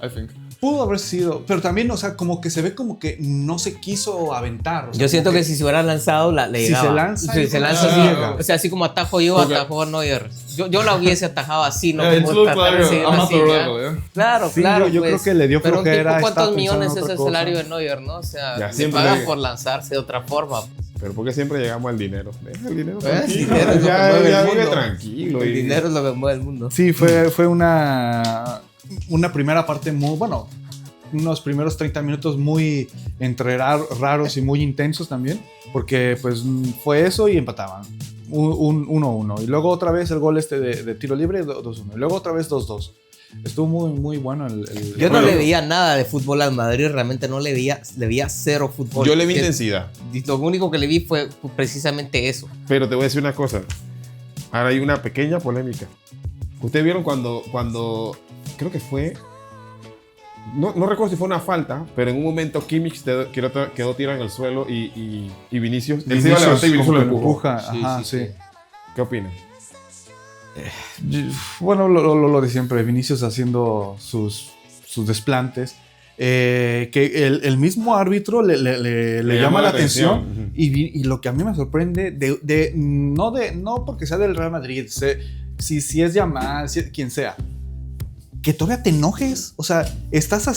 I think. Pudo haber sido, pero también, o sea, como que se ve como que no se quiso aventar. O sea, Yo siento como que si se hubiera lanzado, le Si llegaba. se lanza, Si se yo lanza creo que así, llega. o sea, así como atajo yo, Porque- atajó Neuer. Yo la hubiese atajado así, ¿no? Yeah, it Como looked tratar de like seguir amateur así, ¿ya? level, yeah. Claro, Sí, claro. yo pues. creo que le dio Pero un flojera, tipo, estaba ¿cuántos pensando en millones es otra el cosa. salario de Neuer, no? O sea, Ya, le siempre pagan le- por lanzarse de otra forma. Pero porque siempre llegamos al dinero. Deja el dinero El tranquilo. dinero es lo que Ya mueve el vive mundo. tranquilo. El y- dinero es lo que mueve el mundo. Sí, fue una primera parte muy, bueno, unos primeros 30 minutos muy entre raros y muy intensos también, porque pues fue eso y empataban. 1-1. Y luego otra vez el gol de tiro libre, 2-1. Y luego otra vez 2-2. Estuvo muy bueno el Yo no Bueno. le veía nada de fútbol al Madrid, realmente no le veía cero fútbol. Yo le vi Que- intensidad. Lo único que le vi fue precisamente eso. Pero te voy a decir una cosa. Ahora hay una pequeña polémica. Ustedes vieron cuando creo que fue. No recuerdo si fue una falta, pero en un momento Kimmich quedó tirado en el suelo y Vinicius. Él se iba a levantar y Vinicius como lo que lo empujó. empuja. Ajá, sí. ¿Qué opinan? Bueno, lo de siempre, Vinicius haciendo sus desplantes. Que el mismo árbitro le llama la atención. Ujú. Y lo que a mí me sorprende, no porque sea del Real Madrid, si es Yamal, quien sea, que todavía te enojes. O sea, estás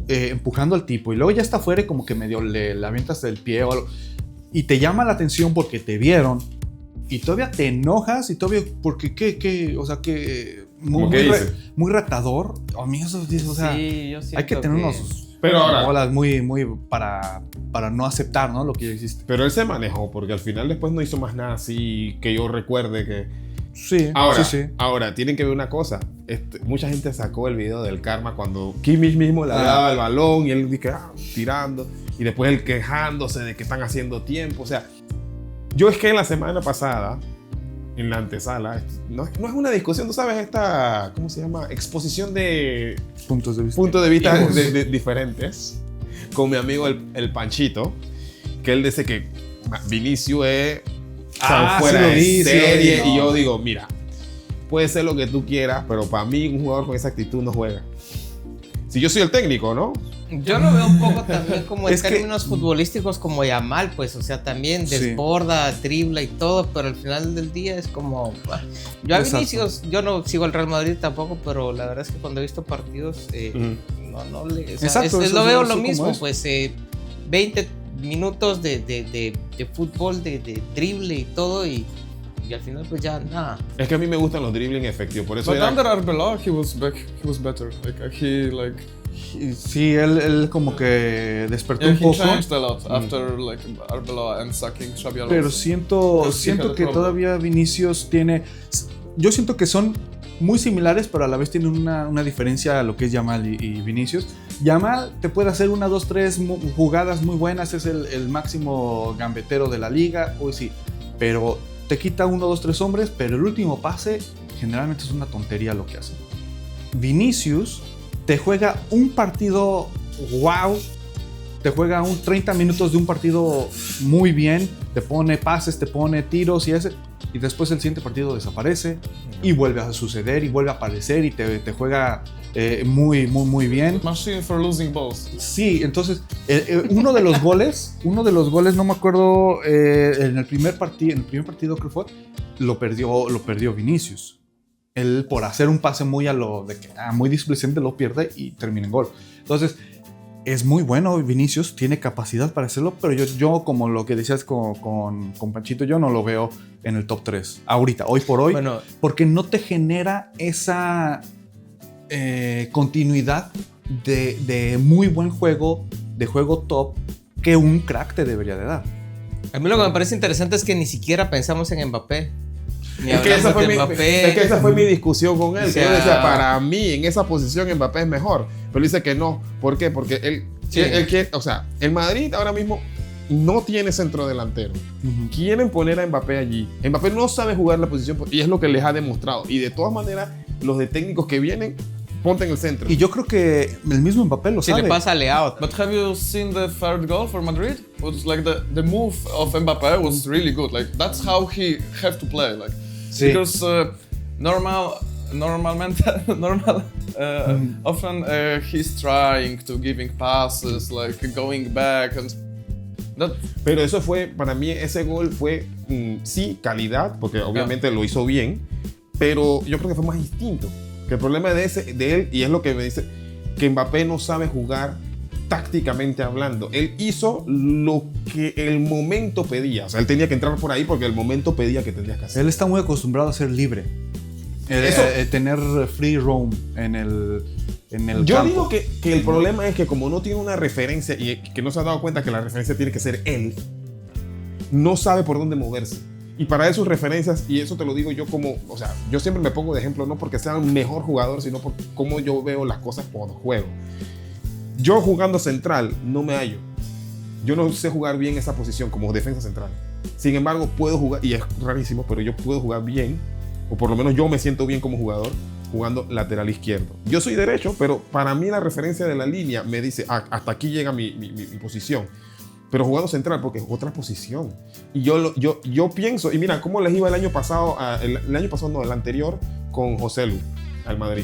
empujando al tipo y luego ya está afuera y como que medio le avientas el pie o algo. Y te llama la atención porque te vieron. Y todavía te enojas y todavía, porque o sea, que ¿Cómo qué dice? muy retador. A mí eso, o sea, Sí, yo siento hay que tener unos Pero ahora- bolas muy para no aceptar, ¿no? Lo que ya existe. Pero él se manejó porque al final después no hizo más nada así que yo recuerde Sí, Ahora, sí. ahora, tienen que ver una cosa. Mucha gente sacó el video del karma cuando Kimmich mismo le daba el balón y él dice, tirando. Y después él quejándose de que están haciendo tiempo. O sea, yo es que la semana pasada, en la antesala, no es una discusión, tú sabes, esta, ¿cómo se llama? Exposición de Puntos de vista diferentes. Con mi amigo el Panchito, que él dice que Vinicius es fuera sí lo de vi, serie. no. Y yo digo, mira, puede ser lo que tú quieras, pero para mí un jugador con esa actitud no juega. Si yo soy el técnico, ¿no? Yo lo veo un poco también como en Es que- términos futbolísticos como Yamal, pues, o sea, también desborda, dribla y todo, pero al final del día es como... Yo a Exacto. Vinicius, yo no sigo al Real Madrid tampoco, pero la verdad es que cuando he visto partidos, no le... O sea, Exacto, eso lo es veo eso lo como mismo, es. pues 20 minutos de fútbol, de drible y todo, y al final pues ya nada. Es que a mí me gustan los dribbling efectivos, por eso But era- under Arbeloa, he was better. Sí, él como que despertó un He poco. changed a lot after like Arbeloa and sacking Xabi Alonso. Pero siento Pero sí had a que problem. todavía Vinicius tiene... Yo siento que son muy similares, pero a la vez tienen una diferencia a lo que es Yamal y Vinicius. Yamal te puede hacer 1, 2, 3 jugadas muy buenas, es el máximo gambetero de la liga, pues sí, pero te quita 1, 2, 3 hombres, pero el último pase generalmente es una tontería lo que hace. Vinicius te juega un partido wow, te juega 30 minutos de un partido muy bien, te pone pases, te pone tiros y después el siguiente partido desaparece y vuelve a suceder y vuelve a aparecer y te juega muy bien. Machine for losing balls. Sí, entonces uno de los goles, no me acuerdo, en el primer partido creo fue, lo perdió Vinicius. Él por hacer un pase muy muy displicente lo pierde y termina en gol. Entonces, es muy bueno Vinicius, tiene capacidad para hacerlo, pero yo como lo que decías con Panchito, yo no lo veo en el top 3 ahorita, hoy por hoy, Bueno, porque no te genera esa continuidad de muy buen juego, de juego top, que un crack te debería de dar. a mí lo que me parece interesante es que ni siquiera pensamos en Mbappé. Ni Es que, esa hablamos fue de mi, Mbappé. es que esa fue mi discusión con él. O sea- que yo decía, para mí, en esa posición Mbappé es mejor. Pero dice que no. ¿Por qué? Porque Sí. él quiere, o sea, el Madrid ahora mismo no tiene centro delantero. Quieren poner a Mbappé allí. Mbappé no sabe jugar la posición y es lo que les ha demostrado. Y de todas maneras, los de técnicos que vienen, ponte en el centro. Y yo creo que el mismo Mbappé lo Si sabe. le pasa a Leao. But have you seen the third goal for Madrid? It was like the move of Mbappé was really good. Like that's how he have to play. Like Sí. because often he's trying to giving passes, like going back and that. Pero eso fue, para mí, ese gol fue, sí, calidad, porque obviamente lo hizo bien, pero yo creo que fue más instinto. Que el problema de él, y es lo que me dice, que Mbappé no sabe jugar tácticamente hablando. Él hizo lo que el momento pedía. O sea, él tenía que entrar por ahí porque el momento pedía que tendrías que hacer. Él está muy acostumbrado a ser libre. Tener free roam en el Yo campo. digo que el problema es que como no tiene una referencia y que no se ha dado cuenta que la referencia tiene que ser él, no sabe por dónde moverse. Y para eso referencias, y eso te lo digo yo como, o sea, yo siempre me pongo de ejemplo, no porque sea un mejor jugador, sino por cómo yo veo las cosas cuando juego. Yo jugando central no me hallo. Yo no sé jugar bien esa posición como defensa central. Sin embargo, puedo jugar, y es rarísimo, pero yo puedo jugar bien, o por lo menos yo me siento bien como jugador, jugando lateral izquierdo. Yo soy derecho, pero para mí la referencia de la línea me dice, hasta aquí llega mi posición. Pero jugando central, porque es otra posición. Y yo pienso, y mira, cómo les iba el año pasado, el año pasado no, el anterior, con José Lu, al Madrid.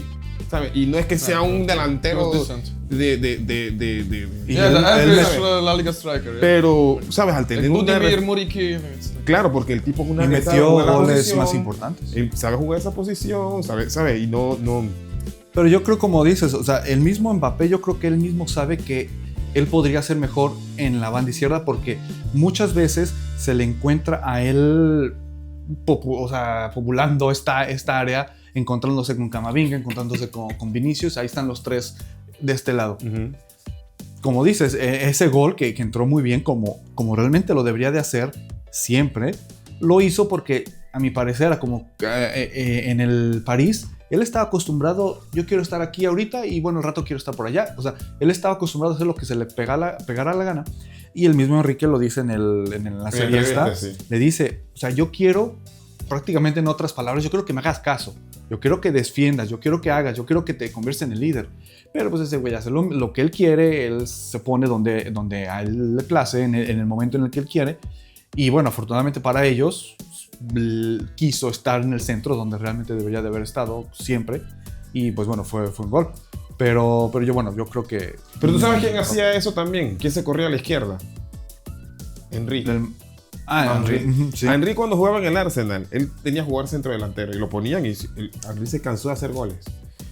¿Sabes? Y no es que sea un delantero It was decent. Y Yeah, él- the él average me- La Liga striker. Yeah. pero, ¿sabes? Al tener Like una... Budimir, Muriqi. it's like- Claro, porque el tipo es una... y sabe metió jugar la goles posición, más importantes. sabe jugar esa posición, sabe, y no... Pero yo creo, como dices, o sea, el mismo Mbappé, yo creo que él mismo sabe que él podría ser mejor en la banda izquierda porque muchas veces se le encuentra a él populando esta área, encontrándose con Camavinga, encontrándose con Vinicius, ahí están los tres de este lado. Como dices, ese gol que entró muy bien, como realmente lo debería de hacer siempre, lo hizo porque a mi parecer, como en el París, él estaba acostumbrado, yo quiero estar aquí ahorita y bueno, el rato quiero estar por allá. O sea, él estaba acostumbrado a hacer lo que se le pegara la gana. Y el mismo Enrique lo dice en la serie esta, sí. le dice, o sea, yo quiero, prácticamente en otras palabras, yo quiero que me hagas caso. Yo quiero que defiendas, yo quiero que hagas, yo quiero que te conviertas en el líder. Pero pues ese güey hace lo que él quiere, él se pone donde a él le place, en el momento en el que él quiere. Y bueno, afortunadamente para ellos, quiso estar en el centro donde realmente debería de haber estado siempre. Y pues bueno, fue un gol. Pero yo creo que... Pero tú sabes quién hacía eso también, quién se corría a la izquierda. Henry. Henry. Sí. A Henry cuando jugaba en el Arsenal, él tenía que jugar centro delantero y lo ponían y Henry se cansó de hacer goles.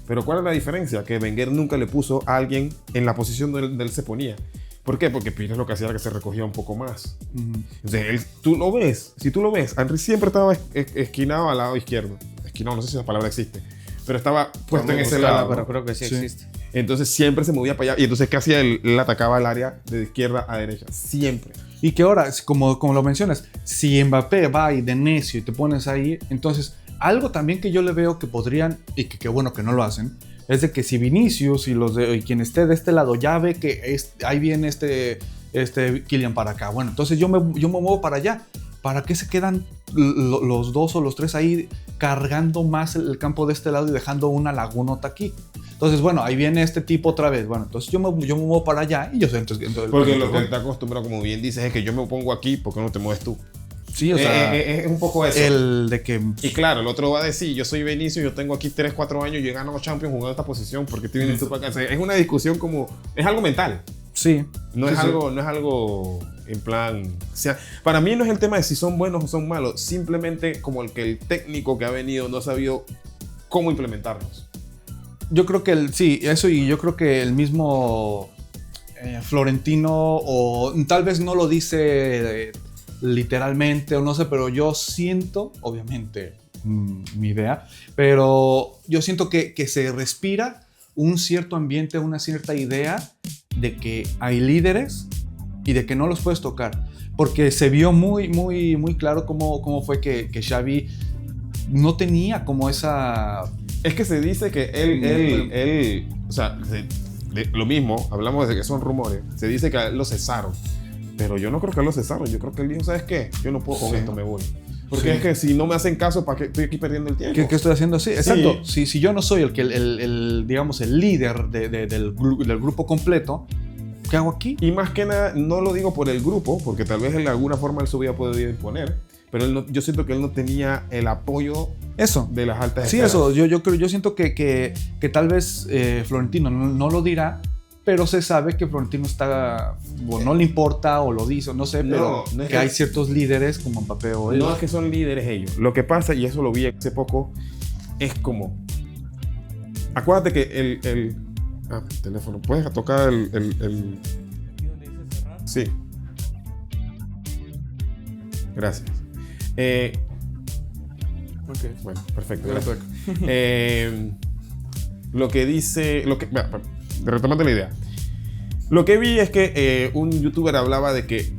Pero ¿cuál es la diferencia? Que Wenger nunca le puso a alguien en la posición donde él se ponía. ¿Por qué? Porque Pires lo que hacía era que se recogía un poco más. Entonces, tú lo ves, si tú lo ves, Henry siempre estaba esquinado al lado izquierdo. Esquinado, no sé si esa palabra existe. Pero estaba puesto en ese lado. Pero creo que sí existe. Entonces siempre se movía para allá. Y entonces, ¿qué hacía él? Él atacaba el área de izquierda a derecha. Siempre. Y que ahora, como lo mencionas, si Mbappé va y de necio y te pones ahí, entonces algo también que yo le veo que podrían, y que bueno que no lo hacen, es de que si Vinicius y quien esté de este lado ya ve que ahí viene este Kylian para acá, bueno, entonces yo me muevo para allá. ¿Para qué se quedan los dos o los tres ahí cargando más el campo de este lado y dejando una lagunota aquí? Entonces, bueno, ahí viene este tipo otra vez. Bueno, entonces yo me muevo para allá y yo sé. Entonces, porque lo que está acostumbrado, como bien dices, es que yo me pongo aquí, ¿por qué no te mueves tú? Sí, o sea, es un poco eso. El de que... Y claro, el otro va a decir, yo soy Vinicius, yo tengo aquí 3, 4 años, yo he ganado Champions jugando esta posición, ¿por qué tú vienes tú para acá? Es una discusión como... Es algo mental. Sí. No es algo en plan... O sea, para mí no es el tema de si son buenos o son malos, simplemente como el que el técnico que ha venido no ha sabido cómo implementarlos. Yo creo que eso, y yo creo que el mismo Florentino, o tal vez no lo dice literalmente, o no sé, pero yo siento, obviamente, mi idea, pero yo siento que se respira un cierto ambiente, una cierta idea de que hay líderes y de que no los puedes tocar, porque se vio muy, muy, muy claro cómo fue que Xavi no tenía como esa... Es que se dice que él o sea, lo mismo, hablamos de que son rumores, se dice que a él lo cesaron, pero yo no creo que lo cesaron, yo creo que él dijo, ¿sabes qué? Yo no puedo con esto, me voy. Porque es que si no me hacen caso, ¿para qué estoy aquí perdiendo el tiempo? ¿Qué estoy haciendo? Sí, exacto. Si yo no soy digamos, el líder del grupo completo, ¿qué hago aquí? Y más que nada, no lo digo por el grupo, porque tal vez de alguna forma él se hubiera podido imponer, pero yo siento que él no tenía el apoyo de las altas esferas. Sí, eso. Yo siento que tal vez Florentino no lo dirá, pero se sabe que Florentino no le importa o lo dice, no sé, pero no es que hay ciertos líderes como Mbappé o él. No es que son líderes ellos. Lo que pasa, y eso lo vi hace poco, es como... Acuérdate que el teléfono. ¿Puedes tocar el... Sí. Gracias. Okay. Bueno, perfecto. Lo que dice... Retomando la idea. Lo que vi es que un youtuber hablaba de que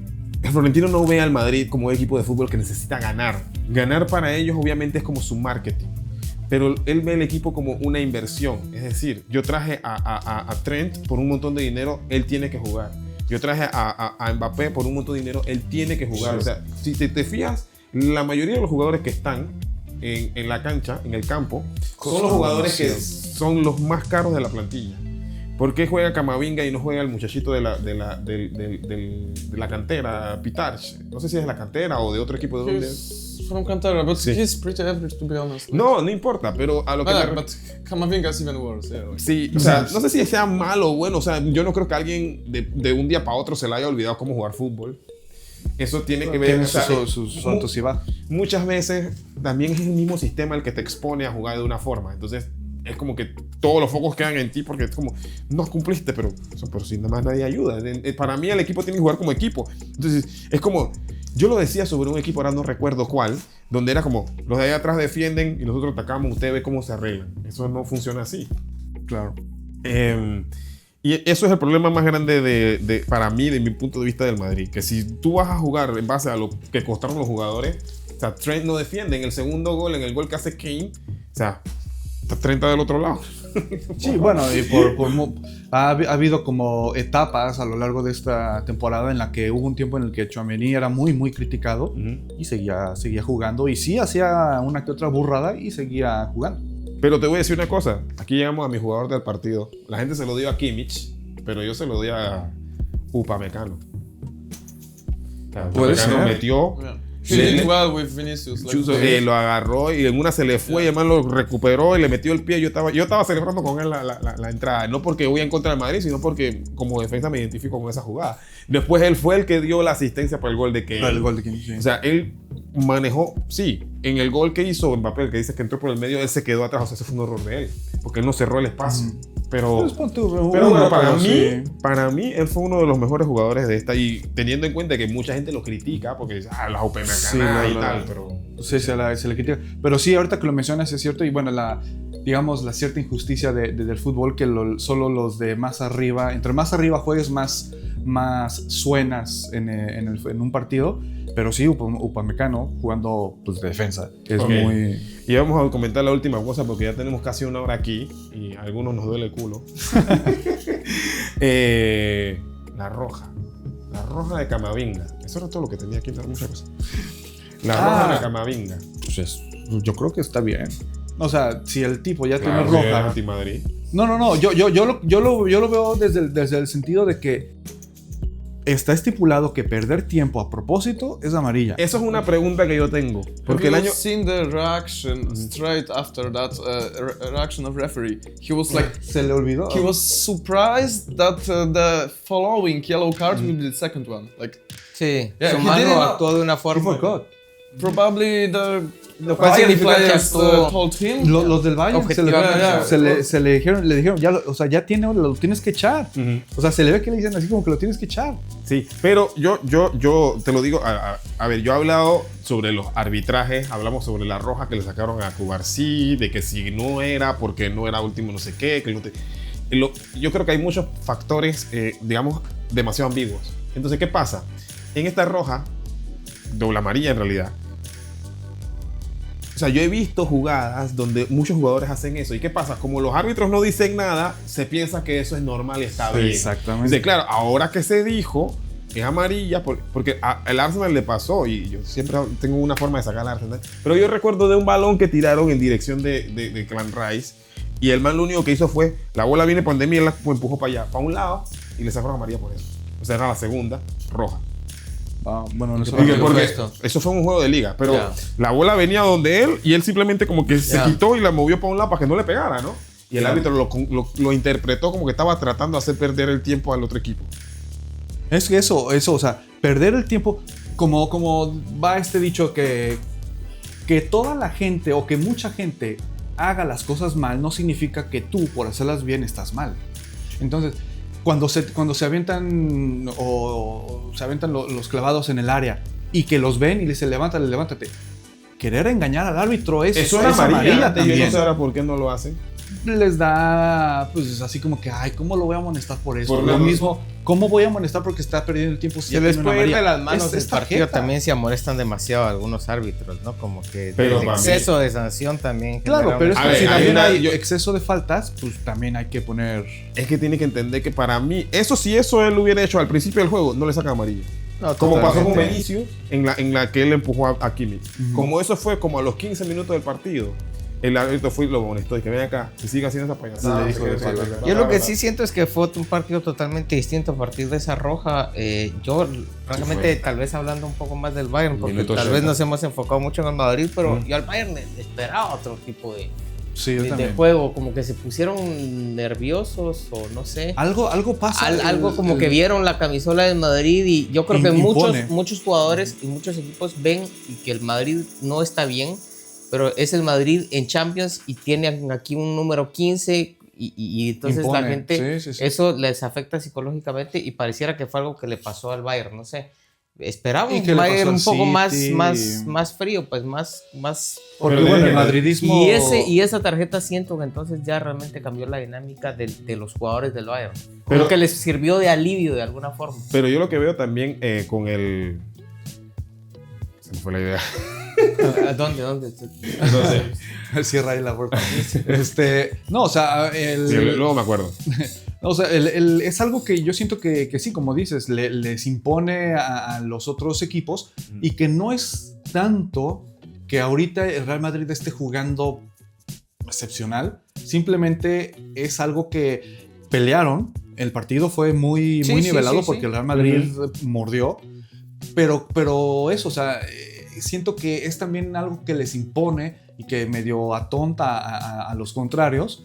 Florentino no ve al Madrid como un equipo de fútbol que necesita ganar. Ganar para ellos obviamente es como su marketing. Pero él ve el equipo como una inversión. Es decir, yo traje a Trent por un montón de dinero, él tiene que jugar. Yo traje a Mbappé por un montón de dinero, él tiene que jugar. Sí. O sea, si te fías, la mayoría de los jugadores que están en la cancha, en el campo, son los jugadores que son los más caros de la plantilla. ¿Por qué juega Camavinga y no juega el muchachito de la cantera, Pitarch? No sé si es de la cantera o de otro equipo de donde. From Cantera, but he's pretty average, to be honest. No importa, pero a lo que... But Camavinga is even worse. Yeah, like. Sí, o sea, no sé si sea malo o bueno, o sea, yo no creo que alguien de un día para otro se le haya olvidado cómo jugar fútbol. Eso tiene que ver... Tiene sus altos y bajos. Muchas veces también es el mismo sistema el que te expone a jugar de una forma, entonces... Es como que todos los focos quedan en ti porque es como, no cumpliste, pero si nada más nadie ayuda. Para mí el equipo tiene que jugar como equipo. Entonces es como, yo lo decía sobre un equipo, ahora no recuerdo cuál, donde era como, los de ahí atrás defienden y nosotros atacamos, usted ve cómo se arreglan. Eso no funciona así. Claro. Y eso es el problema más grande para mí, de mi punto de vista del Madrid. Que si tú vas a jugar en base a lo que costaron los jugadores, O sea, Trent no defiende. En el segundo gol, en el gol que hace Kane, o sea, está 30 del otro lado. Sí, bueno, y ha habido como etapas a lo largo de esta temporada en la que hubo un tiempo en el que Tchouaméni era muy, muy criticado y seguía jugando. Y sí, hacía una que otra burrada y seguía jugando. Pero te voy a decir una cosa. Aquí llegamos a mi jugador del partido. La gente se lo dio a Kimmich, pero yo se lo di a Upamecano. O sea, Puede Upamecano ser. metió, He did well with Vinicius. Like, lo agarró y en una se le fue y además lo recuperó y le metió el pie. Yo estaba celebrando con él la entrada. No porque voy en contra del Madrid, sino porque como defensa me identifico con esa jugada. Después él fue el que dio la asistencia para el gol de Kane. El gol de Kane, sí. O sea, él manejó, sí, en el gol que hizo Mbappé, el que dice que entró por el medio, él se quedó atrás. O sea, ese fue un error de él, porque él no cerró el espacio. Pero Pues pon tú, bueno, para sí. mí, él fue uno de los mejores jugadores de esta. Y teniendo en cuenta que mucha gente lo critica, porque dice, las Upamecano y tal, pero... Sí, se le critica. Pero sí, ahorita que lo mencionas es cierto. Y bueno, digamos, la cierta injusticia del fútbol, que solo los de más arriba, entre más arriba juegues, más suenas en un partido. Pero sí, Upamecano jugando pues, de defensa. Es Ok. muy... Y vamos a comentar la última cosa, porque ya tenemos casi una hora aquí y a algunos nos duele el culo. La roja de Camavinga. Eso era todo lo que tenía aquí. Muchas cosas. La roja de Camavinga. Pues yo creo que está bien. O sea, si el tipo ya Claro, tiene sí, es roja... anti-Madrid. No. Yo lo veo desde el sentido de que está estipulado que perder tiempo a propósito es amarilla. Eso es una pregunta que yo tengo. Porque el have año... you seen the reaction straight after that reaction of referee? He was like, Se le olvidó. he was surprised that the following yellow card will be the second one. Like, Sí, Yeah, su he mano didn't- actuó de una He forma. forgot. probably the Lo cual Bayern significa que players actuó told him. Los del Bayern Objetivamente. le dijeron, ya, ya lo tienes que echar. O sea, se le ve que le dicen así como que lo tienes que echar. Sí, pero yo te lo digo, a ver, yo he hablado sobre los arbitrajes, hablamos sobre la roja que le sacaron a Cubarsí, de que si no era, porque no era último no sé qué, que yo creo que hay muchos factores, digamos, demasiado ambiguos. Entonces, ¿qué pasa? En esta roja, doble amarilla en realidad, o sea, yo he visto jugadas donde muchos jugadores hacen eso. ¿Y qué pasa? Como los árbitros no dicen nada, se piensa que eso es normal y está bien. Exactamente. Dice, claro, ahora que se dijo, es amarilla, porque al Arsenal le pasó, y yo siempre tengo una forma de sacar al Arsenal, pero yo recuerdo de un balón que tiraron en dirección de Clan Rice, y el man lo único que hizo fue, la bola viene por donde y él la empujó para allá, para un lado, y le sacaron amarilla por eso. O sea, era la segunda, roja. Bueno, no sé. Porque esto? eso fue un juego de liga, pero Ya. la bola venía donde él y él simplemente como que se Ya. quitó y la movió para un lado para que no le pegara, ¿no? Y el Ya. árbitro lo interpretó como que estaba tratando de hacer perder el tiempo al otro equipo. Es que eso, o sea, perder el tiempo, como va este dicho que toda la gente o que mucha gente haga las cosas mal no significa que tú por hacerlas bien estás mal. Entonces, cuando se avientan los clavados en el área y que los ven y le dicen levántate. Querer engañar al árbitro es amarilla Yo también. no sé ahora por qué no lo hacen. Les da, pues así como que, ay, ¿cómo lo voy a amonestar por eso? Por Lo lo mismo, ¿cómo voy a amonestar porque está perdiendo el tiempo? Si Se ya les tiene una puede ir de amarilla? las manos Es del partido tarjeta. también si amonestan demasiado a algunos árbitros, ¿no? Como que Pero el para exceso de sanción también. Claro, genera pero es una- que A ver, si hay también una- hay yo- exceso de faltas, pues también hay que poner... Es que tiene que entender que para mí, si eso él lo hubiera hecho al principio del juego, no le saca amarilla. No, Como pasó con totalmente. Vinicius en la que él empujó a Kimmich. Como eso fue como a los 15 minutos del partido. El árbitro fue y lo amonestó y que ven acá, si sigue haciendo esa payasada. Le dijo de falta. Yo lo que sí siento es que fue un partido totalmente distinto a partir de esa roja. Yo, realmente, tal vez hablando un poco más del Bayern, porque Minuto tal 80. vez nos hemos enfocado mucho en el Madrid, pero yo al Bayern le esperaba otro tipo Sí, yo de también. juego, como que se pusieron nerviosos o no sé. Algo pasa. Algo como que vieron la camisola del Madrid y yo creo que Impone. muchos jugadores y muchos equipos ven que el Madrid no está bien, pero es el Madrid en Champions y tiene aquí un número 15 y entonces Impone. la gente, Sí. eso les afecta psicológicamente y pareciera que fue algo que le pasó al Bayern, no sé. Esperaba Y un que le Bayern pasó un poco al City. más frío, pues más Porque Pero bueno, el de- madridismo... y esa tarjeta siento que entonces ya realmente cambió la dinámica de los jugadores del Bayern. Pero- Pero que les sirvió de alivio de alguna forma. Pero yo lo que veo también con el... Se me fue la idea. ¿Dónde? Cierra ahí la puerta. No, o sea, Sí, luego me acuerdo. o sea, es algo que yo siento que sí, como dices, les impone a los otros equipos y que no es tanto que ahorita el Real Madrid esté jugando excepcional. Simplemente es algo que pelearon. El partido fue muy nivelado porque el Real Madrid mordió. Pero eso, o sea, siento que es también algo que les impone y que medio atonta a los contrarios.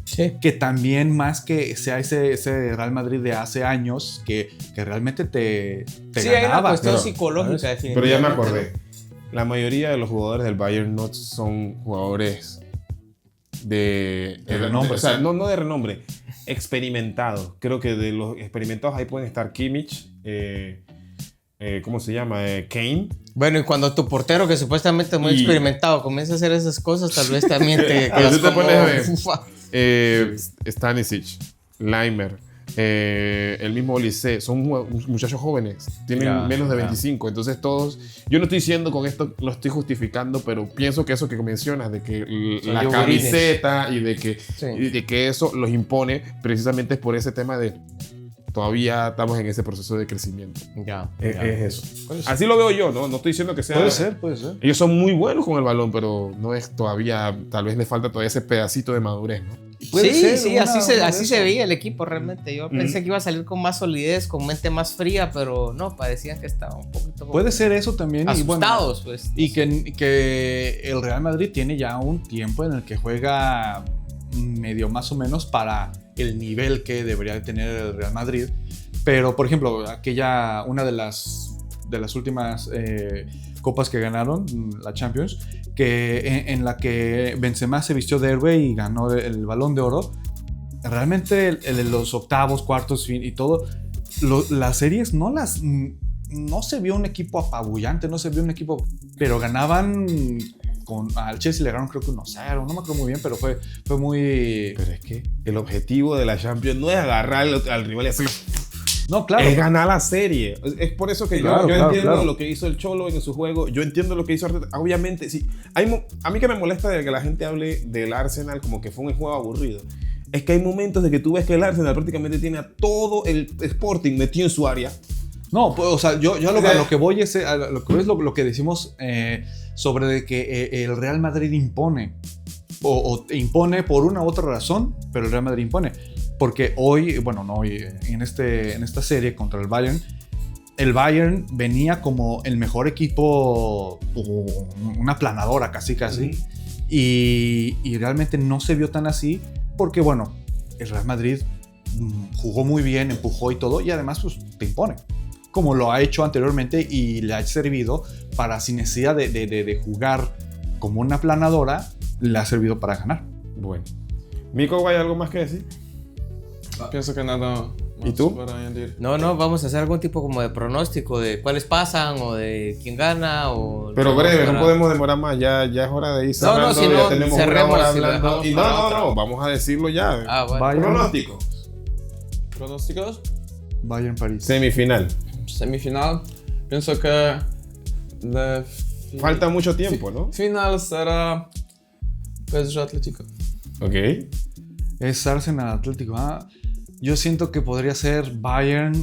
Sí. Que también más que sea ese Real Madrid de hace años que realmente te Sí, ganaba. hay una cuestión Pero, psicológica, ¿sabes? Pero ya me definitivamente. acordé. La mayoría de los jugadores del Bayern no son jugadores de renombre, o sea, sí. no de renombre, experimentados. Creo que de los experimentados ahí pueden estar Kimmich, ¿cómo se llama? Kane. Bueno, y cuando tu portero, que supuestamente es muy Y- experimentado, comienza a hacer esas cosas, tal vez también te Pero quedas tú te como... pones a ver. Ufa. Stanisic, Leimer, el mismo Olise, son muchachos jóvenes, tienen Ya, menos de ya. 25, entonces todos, yo no estoy diciendo con esto, lo estoy justificando, pero pienso que eso que mencionas, de que la yogurines. camiseta y de Sí. que eso los impone, precisamente es por ese tema de todavía estamos en ese proceso de crecimiento. Ya. Es ya. eso. Puede ser. Así lo veo yo, ¿no? No estoy diciendo que sea... Puede ser. Ellos son muy buenos con el balón, pero no es todavía, tal vez le falta todavía ese pedacito de madurez, ¿no? Puede ser Sí, una- así una de se eso. veía el equipo realmente. Yo pensé que iba a salir con más solidez, con mente más fría, pero no, parecían que estaba un poquito Puede ser eso también. asustados, pues. Y que el Real Madrid tiene ya un tiempo en el que juega medio más o menos para el nivel que debería de tener el Real Madrid. Pero, por ejemplo, una de las últimas copas que ganaron, la Champions, que en la que Benzema se vistió de héroe y ganó el Balón de Oro. Realmente los octavos, cuartos y todo, las series no se vio un equipo apabullante, no se vio un equipo, pero ganaban al Chelsea le ganaron creo que 1-0, no me acuerdo muy bien, pero fue muy... Pero es que el objetivo de la Champions no es agarrar al rival y hacerlo. No, claro. Es ganar la serie. Es por eso que Claro, yo claro, entiendo claro. lo que hizo el Cholo en su juego. Yo entiendo lo que hizo Arteta. Obviamente, sí. A mí que me molesta de que la gente hable del Arsenal como que fue un juego aburrido. Es que hay momentos de que tú ves que el Arsenal prácticamente tiene a todo el Sporting metido en su área. No, pues, o sea, yo a lo que voy es lo que decimos sobre de que el Real Madrid impone o impone por una u otra razón, pero el Real Madrid impone. Porque hoy, en esta serie contra el Bayern venía como el mejor equipo, una planadora casi. Y realmente no se vio tan así porque, bueno, el Real Madrid jugó muy bien, empujó y todo, y además pues te impone, como lo ha hecho anteriormente y le ha servido para, sin necesidad de jugar como una planadora, le ha servido para ganar. Bueno. Mico, ¿hay algo más que decir? Pienso que nada más ¿Y tú? para añadir. No, vamos a hacer algún tipo como de pronóstico de cuáles pasan o de quién gana o... Pero breve, no para- podemos demorar más. Ya es hora de ir cerrando. No, si ya no, tenemos cerremos una hora y lo hablando. dejamos Y para otra. no, vamos a decirlo ya. Ah, bueno. Bayern. Pronóstico. ¿Pronósticos? Bayern París. Semifinal. Semifinal. Pienso que la Falta mucho tiempo, ¿no? final será PSG Atlético. Ok. Es Arsenal Atlético. Yo siento que podría ser Bayern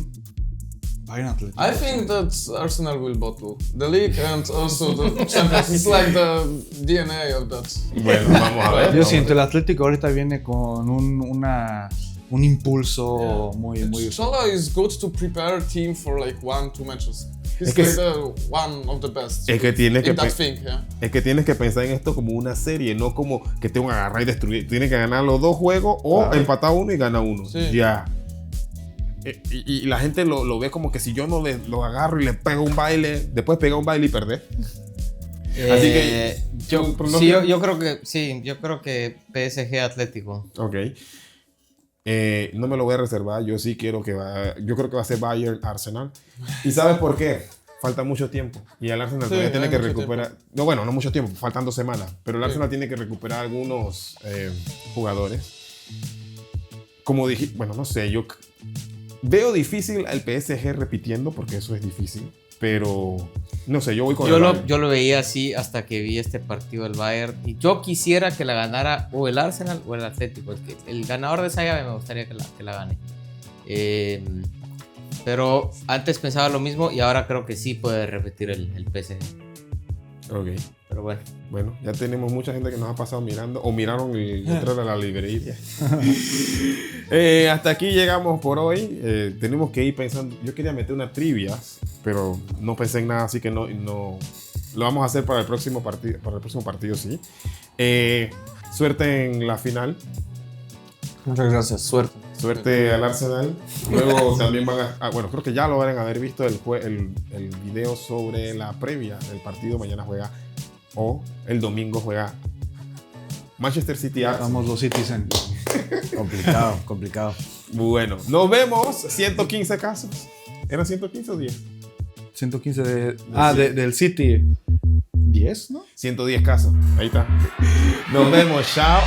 Atlético. I think that Arsenal will bottle the league and also the Champions. It's like the DNA of that. Bueno, vamos a ver. Yo siento el Atlético ahorita viene con un impulso muy Cholo is good to prepare a team for like 1-2 matches. He's Es que like one of the best. Es que tienes que in that thing, yeah. Es que tienes que pensar en esto como una serie, no como que tengo que agarrar y destruir. Tienes que ganar los dos juegos o Claro. empatar uno y gana uno. Sí. Ya. Y la gente lo ve como que si yo no lo agarro y le pego un baile, después pega un baile y perdés. Así que, yo, pronóstico. yo creo que PSG Atlético. Ok. No me lo voy a reservar. Yo sí quiero yo creo que va a ser Bayern Arsenal. ¿Y sabes por qué? Falta mucho tiempo. Y el Arsenal Sí, todavía tiene hay que mucho recuperar. No, bueno, no mucho tiempo, faltan 2 semanas. Pero el Arsenal tiene que recuperar algunos jugadores. Como dije, bueno, no sé, yo veo difícil al PSG repitiendo, porque eso es difícil. Pero No sé, yo voy con el Bayern. Yo lo veía así hasta que vi este partido del Bayern. Y yo quisiera que la ganara o el Arsenal o el Atlético. El ganador de esa llave me gustaría que la gane. Pero antes pensaba lo mismo y ahora creo que sí puede repetir el PSG. Ok. Pero bueno. Bueno, ya tenemos mucha gente que nos ha pasado mirando o miraron el letrero de la librería. Hasta aquí llegamos por hoy. Tenemos que ir pensando. Yo quería meter una trivia, pero no pensé en nada, así que no lo vamos a hacer para el próximo partido. Para el próximo partido, sí. Suerte en la final. Muchas gracias, suerte. Suerte al Arsenal. Luego también van a... bueno, creo que ya lo van a haber visto el video sobre la previa del partido. Mañana juega o el domingo juega Manchester City Arsenal. Vamos los Citizen. Complicado. Bueno, nos vemos. 115 casos. ¿Eran 115 o 10? 115 del City. 10, ¿no? 110 casos. Ahí está. Nos vemos. Chao.